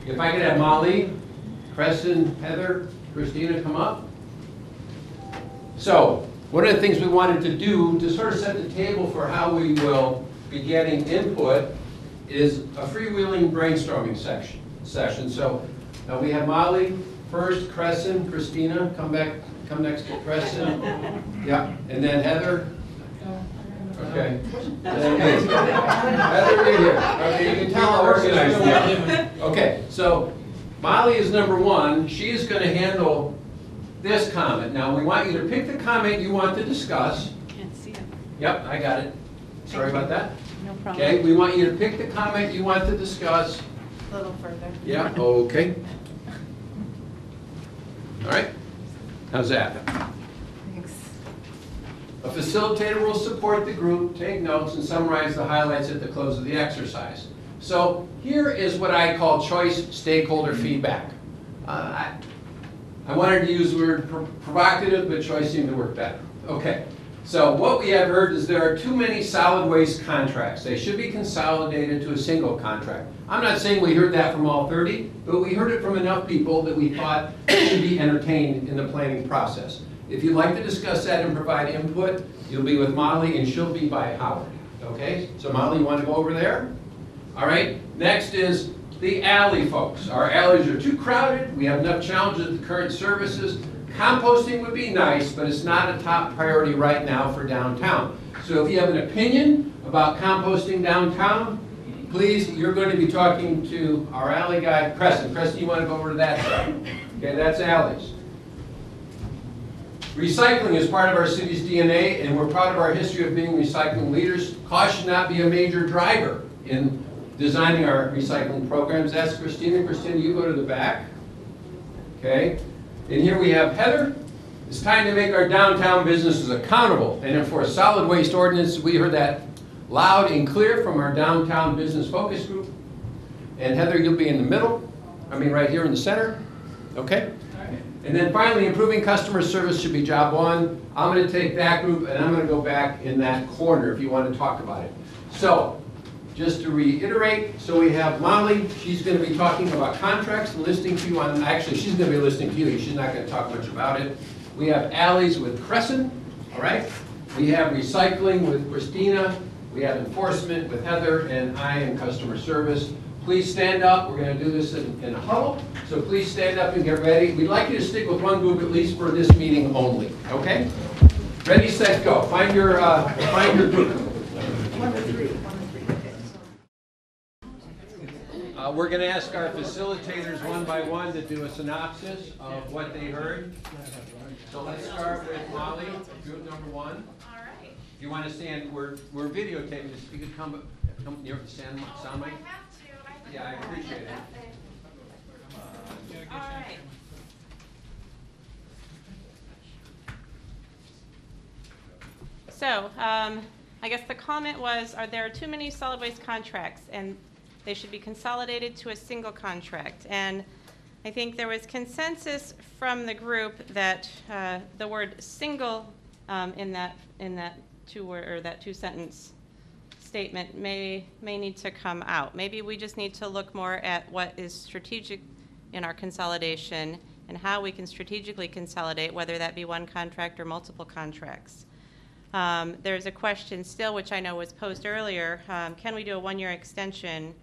If I could have Molly, Crescent, Heather, Christina come up. So, one of the things we wanted to do to sort of set the table for how we will be getting input is a freewheeling brainstorming session. So we have Molly first, Crescent, Christina, come next to Crescent. Yeah, and then Heather. Okay. And then me. Heather, right here. Okay, you can tell how organized we are. Okay, so Molly is number 1. She is going to handle this comment. Now, we want you to pick the comment you want to discuss. Can't see it. Yep, I got it. Sorry about that. No problem. Okay, we want you to pick the comment you want to discuss. A little further. Yeah, okay. All right, how's that? Thanks. A facilitator will support the group, take notes, and summarize the highlights at the close of the exercise. So here is what I call choice stakeholder feedback. I wanted to use the word provocative, but choice seemed to work better. Okay, so what we have heard is there are too many solid waste contracts. They should be consolidated to a single contract. I'm not saying we heard that from all 30, but we heard it from enough people that we thought it should be entertained in the planning process. If you'd like to discuss that and provide input, you'll be with Molly and she'll be by Howard. Okay, so Molly, you want to go over there? All right, next is the alley folks. Our alleys are too crowded. We have enough challenges with the current services. Composting would be nice, but it's not a top priority right now for downtown. So if you have an opinion about composting downtown, please, you're going to be talking to our alley guy, Preston. Preston, you want to go over to that side? Okay, that's alleys. Recycling is part of our city's DNA, and we're proud of our history of being recycling leaders. Cost should not be a major driver in designing our recycling programs. That's Christina. Christina, you go to the back. Okay. And here we have Heather. It's time to make our downtown businesses accountable and enforce solid waste ordinance. We heard that loud and clear from our downtown business focus group. And Heather, you'll be in the middle. I mean, right here in the center. Okay. And then finally, improving customer service should be job 1. I'm going to take that group and I'm going to go back in that corner if you want to talk about it. So, just to reiterate, so we have Molly. She's going to be talking about contracts and listening to you on, actually she's going to be listening to you. She's not going to talk much about it. We have alleys with Crescent, all right? We have recycling with Christina. We have enforcement with Heather, and I am customer service. Please stand up. We're going to do this in a huddle. So please stand up and get ready. We'd like you to stick with one group at least for this meeting only, okay? Ready, set, go. Find your group. We're going to ask our facilitators one by one to do a synopsis of what they heard. So let's start with Molly, group number 1. All right. If you want to stand, we're videotaping this. If you could come near the sound mic. I have to. Yeah, I appreciate it. All right. So, I guess the comment was, are there too many solid waste contracts and they should be consolidated to a single contract? And I think there was consensus from the group that the word single in that two-sentence statement may need to come out. Maybe we just need to look more at what is strategic in our consolidation and how we can strategically consolidate, whether that be one contract or multiple contracts. There's a question still, which I know was posed earlier. Can we do a one-year extension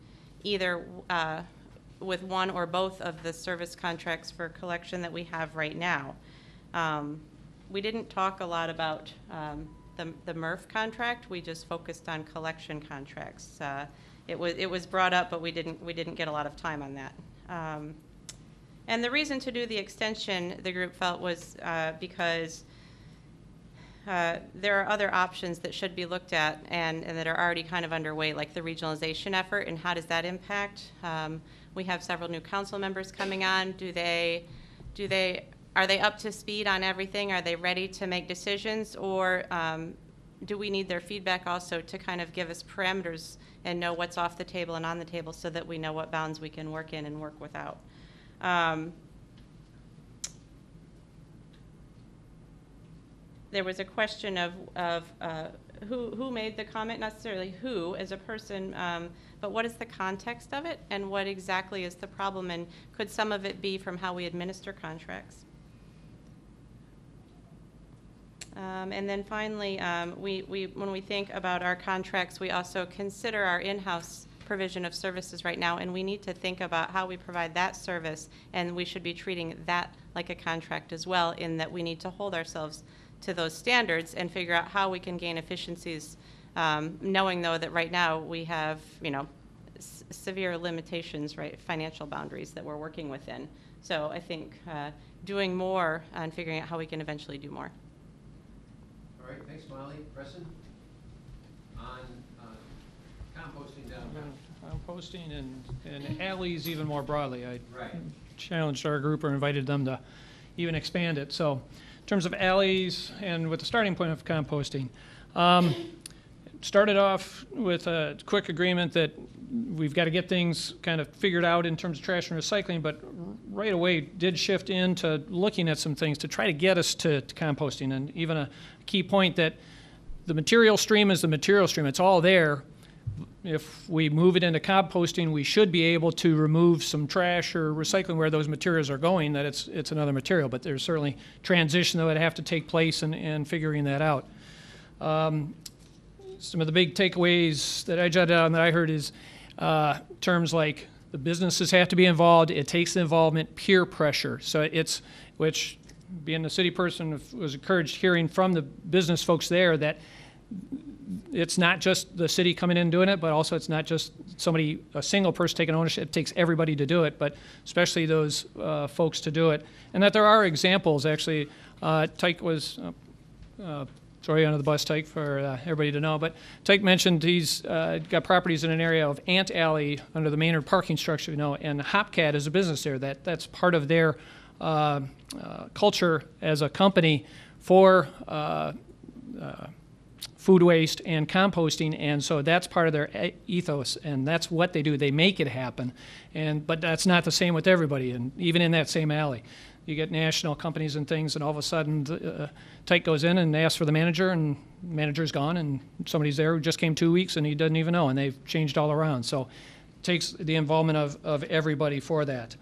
either with one or both of the service contracts for collection that we have right now? We didn't talk a lot about the MRF contract. We just focused on collection contracts. It was brought up, but we didn't get a lot of time on that. And the reason to do the extension, the group felt, was because there are other options that should be looked at and that are already kind of underway, like the regionalization effort, and how does that impact? We have several new council members coming on. Are they up to speed on everything? Are they ready to make decisions? Or do we need their feedback also to kind of give us parameters and know what's off the table and on the table so that we know what bounds we can work in and work without? There was a question of who made the comment, not necessarily who as a person, but what is the context of it and what exactly is the problem, and could some of it be from how we administer contracts? And then finally, when we think about our contracts, we also consider our in-house provision of services right now, and we need to think about how we provide that service, and we should be treating that like a contract as well, in that we need to hold ourselves to those standards and figure out how we can gain efficiencies, knowing though that right now we have, severe limitations, right, financial boundaries that we're working within. So I think doing more and figuring out how we can eventually do more. All right, thanks, Molly. Preston? On composting downtown. Composting and alleys even more broadly. I Right. challenged our group or invited them to even expand it. So in terms of alleys and with the starting point of composting, started off with a quick agreement that we've got to get things kind of figured out in terms of trash and recycling, but right away did shift into looking at some things to try to get us to composting. And even a key point that the material stream is the material stream. It's all there. If we move it into composting, we should be able to remove some trash or recycling where those materials are going, that it's another material. But there's certainly transition that would have to take place and figuring that out. Some of the big takeaways that I jotted down that I heard is terms like the businesses have to be involved. It takes the involvement, peer pressure. So which being a city person was encouraged hearing from the business folks there that it's not just the city coming in and doing it, but also it's not just a single person taking ownership. It takes everybody to do it, but especially those folks to do it. And that there are examples, actually. Tyke was, sorry, under the bus, Tyke, for everybody to know, but Tyke mentioned he's got properties in an area of Ant Alley under the Maynard parking structure, and Hopcat is a business there. That's part of their culture as a company for food waste and composting, and so that's part of their ethos, and that's what they do. They make it happen, but that's not the same with everybody, and even in that same alley. You get national companies and things, and all of a sudden, Tyke goes in and asks for the manager, and the manager's gone, and somebody's there who just came 2 weeks, and he doesn't even know, and they've changed all around. So it takes the involvement of everybody for that.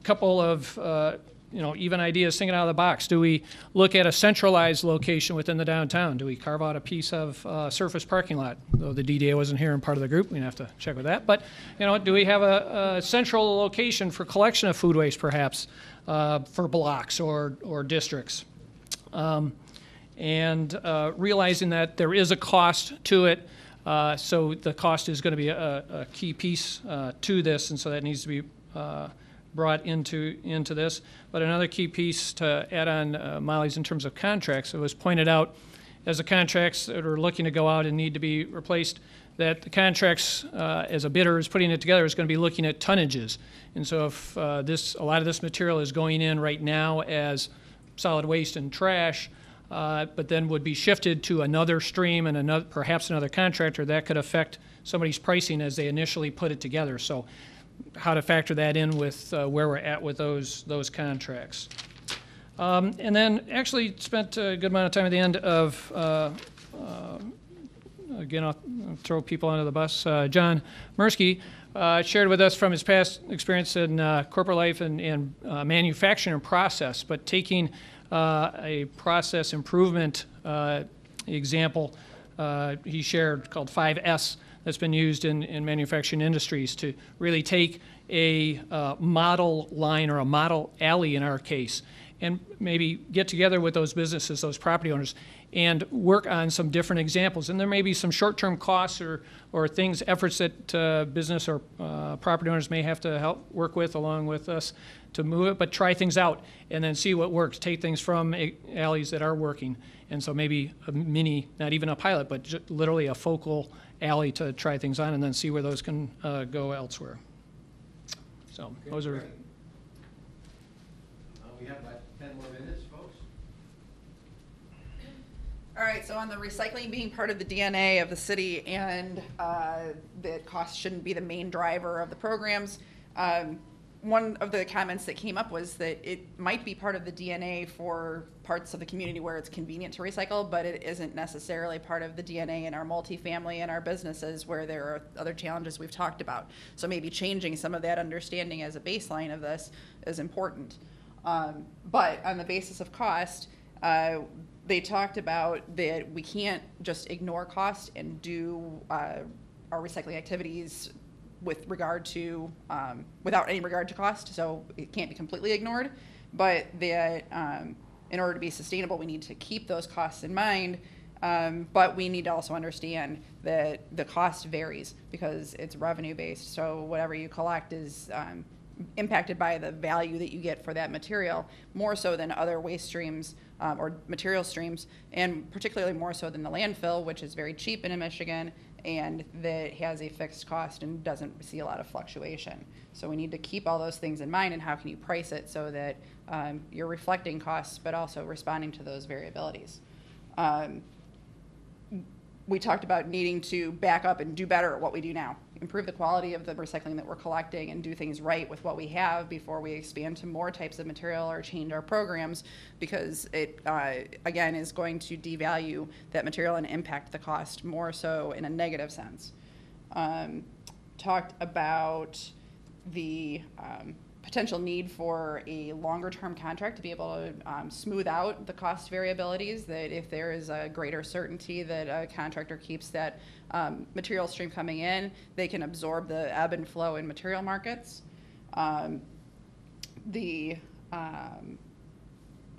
Couple of even ideas thinking out of the box. Do we look at a centralized location within the downtown? Do we carve out a piece of surface parking lot? Though the DDA wasn't here and part of the group, we'd have to check with that. But do we have a central location for collection of food waste, perhaps, for blocks or districts? And realizing that there is a cost to it, so the cost is going to be a key piece to this, and so that needs to be brought into this. But another key piece to add on Molly's in terms of contracts, it was pointed out as the contracts that are looking to go out and need to be replaced, that the contracts as a bidder is putting it together is going to be looking at tonnages. And so if a lot of this material is going in right now as solid waste and trash, but then would be shifted to another stream and perhaps another contractor, that could affect somebody's pricing as they initially put it together. So how to factor that in with where we're at with those contracts. And then actually spent a good amount of time at the end of again, I'll throw people under the bus. John Mirsky shared with us from his past experience in corporate life and manufacturing and process, but taking a process improvement example he shared called 5S that's been used in manufacturing industries to really take a model line or a model alley in our case and maybe get together with those businesses, those property owners, and work on some different examples. And there may be some short-term costs or things, efforts that business or property owners may have to help work with along with us to move it, but try things out and then see what works. Take things from alleys that are working. And so maybe a mini, not even a pilot, but literally a focal alley to try things on and then see where those can go elsewhere. So those are... We have about 10 more minutes, folks. All right, so on the recycling being part of the DNA of the city and that cost shouldn't be the main driver of the programs, one of the comments that came up was that it might be part of the DNA for parts of the community where it's convenient to recycle, but it isn't necessarily part of the DNA in our multifamily and our businesses where there are other challenges we've talked about. So maybe changing some of that understanding as a baseline of this is important. But on the basis of cost, they talked about that we can't just ignore cost and do our recycling activities with regard to, without any regard to cost, so it can't be completely ignored, but that in order to be sustainable, we need to keep those costs in mind, but we need to also understand that the cost varies because it's revenue-based, so whatever you collect is impacted by the value that you get for that material, more so than other waste streams or material streams, and particularly more so than the landfill, which is very cheap in Michigan, and that has a fixed cost and doesn't see a lot of fluctuation. So we need to keep all those things in mind, and how can you price it so that you're reflecting costs but also responding to those variabilities. We talked about needing to back up and do better at what we do now, improve the quality of the recycling that we're collecting and do things right with what we have before we expand to more types of material or change our programs, because it, again, is going to devalue that material and impact the cost more so in a negative sense. Talked about the potential need for a longer term contract to be able to smooth out the cost variabilities, that if there is a greater certainty that a contractor keeps that material stream coming in, they can absorb the ebb and flow in material markets. The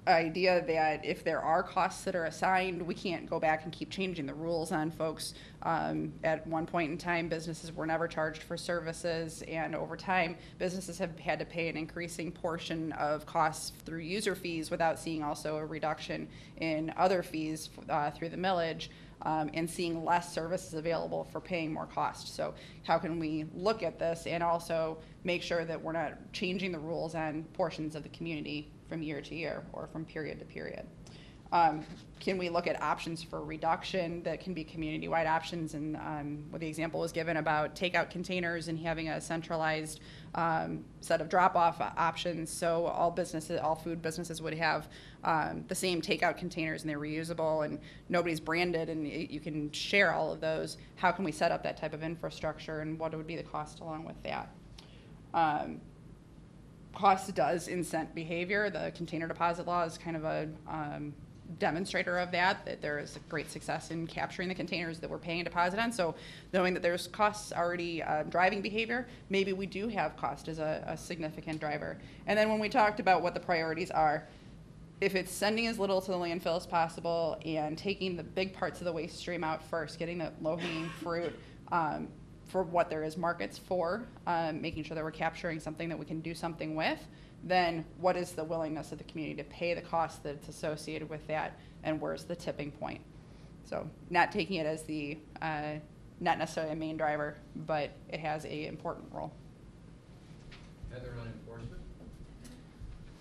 idea that if there are costs that are assigned, we can't go back and keep changing the rules on folks. At one point in time, businesses were never charged for services, and over time, businesses have had to pay an increasing portion of costs through user fees without seeing also a reduction in other fees through the millage, and seeing less services available for paying more cost. So how can we look at this and also make sure that we're not changing the rules on portions of the community from year to year or from period to period? Can we look at options for reduction that can be community-wide options? And what the example was given about takeout containers and having a centralized set of drop-off options, so all businesses, all food businesses would have the same takeout containers and they're reusable and nobody's branded and you can share all of those. How can we set up that type of infrastructure, and what would be the cost along with that? Cost does incent behavior. The container deposit law is kind of a demonstrator of that there is great success in capturing the containers that we're paying a deposit on. So knowing that there's costs already driving behavior, maybe we do have cost as a significant driver. And then when we talked about what the priorities are, if it's sending as little to the landfill as possible and taking the big parts of the waste stream out first, getting the low-hanging fruit for what there is markets for, making sure that we're capturing something that we can do something with, then what is the willingness of the community to pay the cost that's associated with that, and where's the tipping point? So not taking it as the, not necessarily a main driver, but it has an important role. Heather on enforcement.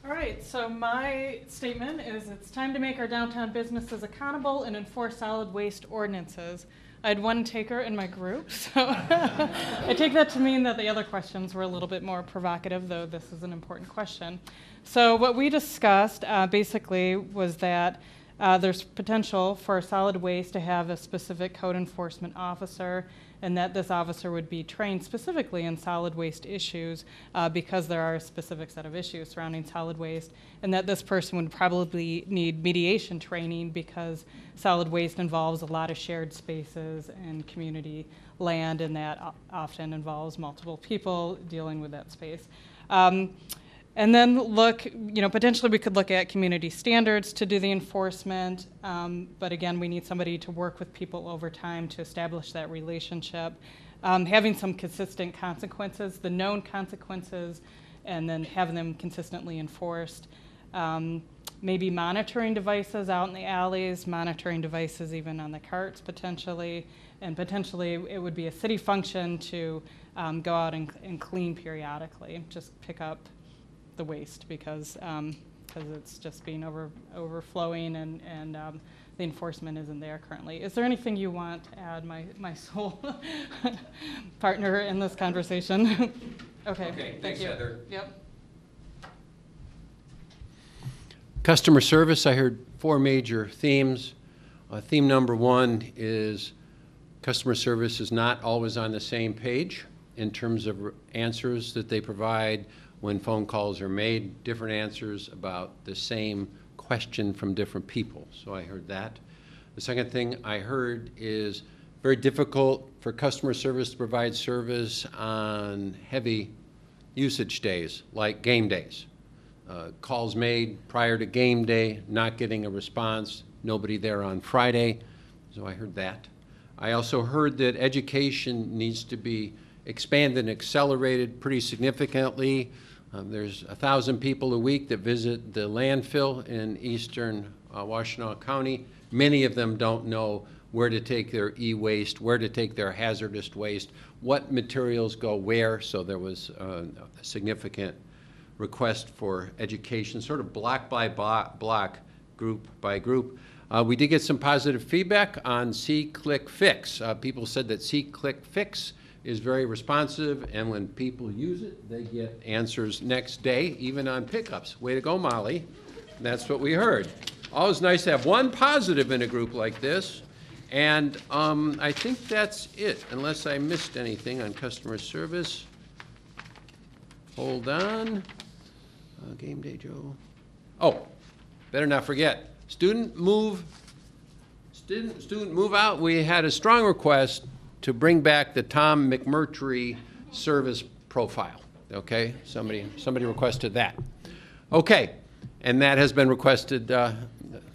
All right, so my statement is it's time to make our downtown businesses accountable and enforce solid waste ordinances. I had one taker in my group, so I take that to mean that the other questions were a little bit more provocative, though this is an important question. So what we discussed basically was that There's potential for solid waste to have a specific code enforcement officer, and that this officer would be trained specifically in solid waste issues because there are a specific set of issues surrounding solid waste, and that this person would probably need mediation training because solid waste involves a lot of shared spaces and community land, and that often involves multiple people dealing with that space. And then look, potentially we could look at community standards to do the enforcement, but again, we need somebody to work with people over time to establish that relationship. Having some consistent consequences, the known consequences, and then having them consistently enforced. Maybe monitoring devices out in the alleys, monitoring devices even on the carts potentially, and potentially it would be a city function to go out and clean periodically, just pick up the waste because it's just being overflowing and the enforcement isn't there currently. Is there anything you want to add, my sole partner in this conversation? Okay, thanks, you. Heather. Yep. Customer service, I heard 4 major themes. Theme number 1 is customer service is not always on the same page in terms of answers that they provide when phone calls are made, different answers about the same question from different people. So I heard that. The second thing I heard is very difficult for customer service to provide service on heavy usage days, like game days. Calls made prior to game day, not getting a response, nobody there on Friday. So I heard that. I also heard that education needs to be expanded and accelerated pretty significantly. There's 1,000 people a week that visit the landfill in eastern Washtenaw County. Many of them don't know where to take their e-waste, where to take their hazardous waste, what materials go where. So there was a significant request for education, sort of block by block, group by group. We did get some positive feedback on See-Click-Fix. People said that See-Click-Fix is very responsive, and when people use it, they get answers next day, even on pickups. Way to go, Molly. That's what we heard. Always nice to have one positive in a group like this. And I think that's it, unless I missed anything on customer service. Hold on. Game day, Joe. Oh, better not forget. Student move out. We had a strong request to bring back the Tom McMurtry service profile. Okay, somebody requested that. Okay, and that has been requested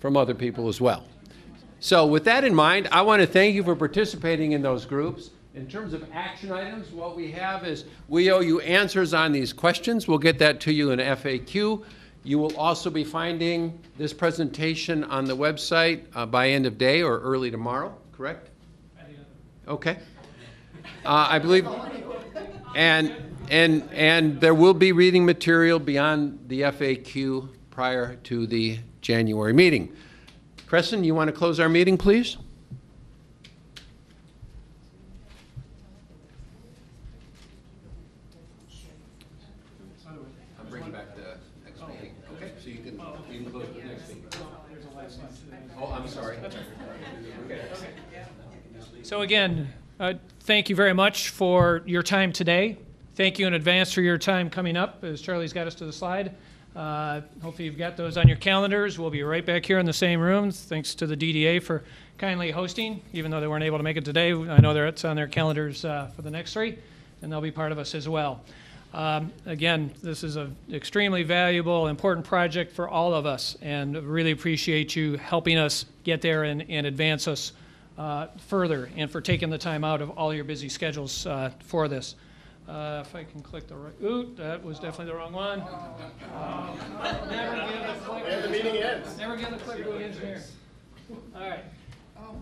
from other people as well. So with that in mind, I want to thank you for participating in those groups. In terms of action items, what we have is we owe you answers on these questions. We'll get that to you in FAQ. You will also be finding this presentation on the website by end of day or early tomorrow, correct? Okay. I believe, and there will be reading material beyond the FAQ prior to the January meeting. Crescent, you want to close our meeting, please? I'll bring you back the next meeting. Okay, so you can close the next meeting. Oh, I'm sorry. Okay. So again, thank you very much for your time today. Thank you in advance for your time coming up, as Charlie's got us to the slide. Hopefully you've got those on your calendars. We'll be right back here in the same rooms. Thanks to the DDA for kindly hosting, even though they weren't able to make it today. I know it's on their calendars for the next 3, and they'll be part of us as well. Again, this is an extremely valuable, important project for all of us, and really appreciate you helping us get there and advance us further, and for taking the time out of all your busy schedules for this. If I can click the right, ooh, that was definitely the wrong one. Never give the clicker. And the meeting ends. Never give the clicker to the engineer. All right.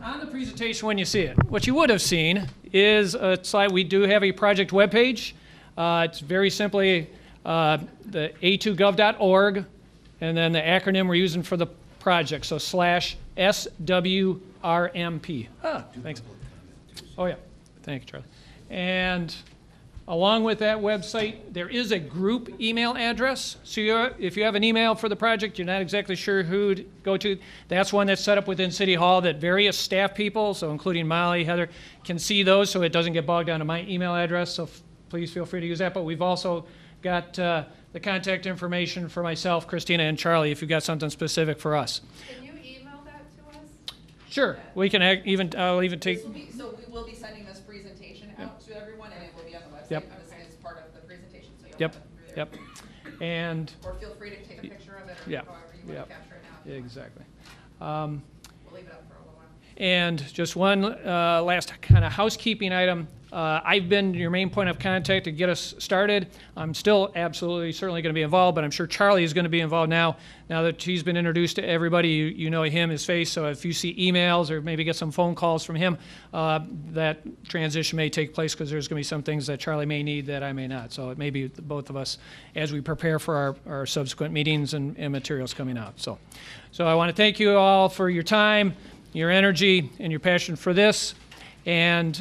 On the presentation when you see it, what you would have seen is a slide. We do have a project webpage. It's very simply the a2gov.org, and then the acronym we're using for the project, so /SWRMP. Thanks. Oh, yeah. Thank you, Charlie. And Along with that website, there is a group email address. So if you have an email for the project, you're not exactly sure who to go to, that's one that's set up within City Hall that various staff people, so including Molly, Heather, can see those so it doesn't get bogged down to my email address. So please feel free to use that. But we've also got the contact information for myself, Christina, and Charlie if you've got something specific for us. Can you email that to us? Sure. We can I'll even take. So we will be sending this presentation out to everyone, and it will be on the website. Yep. As part of the presentation, so you'll Yep. have it through there. Yep. And. Or feel free to take a picture of it, or Yep. however you want Yep. to capture it now. Exactly. We'll leave it up for a little while. And just one last kind of housekeeping item. I've been your main point of contact to get us started. I'm still absolutely, certainly going to be involved, but I'm sure Charlie is going to be involved now that he's been introduced to everybody. You know him, his face, so if you see emails or maybe get some phone calls from him, that transition may take place because there's going to be some things that Charlie may need that I may not. So it may be both of us as we prepare for our subsequent meetings and materials coming out. So I want to thank you all for your time, your energy, and your passion for this. And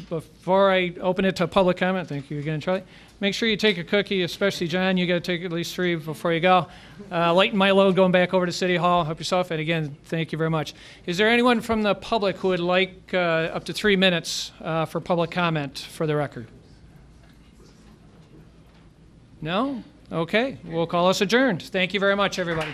before I open it to public comment, thank you again, Charlie, make sure you take a cookie, especially John. You got to take at least 3 before you go. Lighten my load going back over to City Hall. Help yourself. And again, thank you very much. Is there anyone from the public who would like up to 3 minutes for public comment for the record? No? Okay. We'll call us adjourned. Thank you very much, everybody.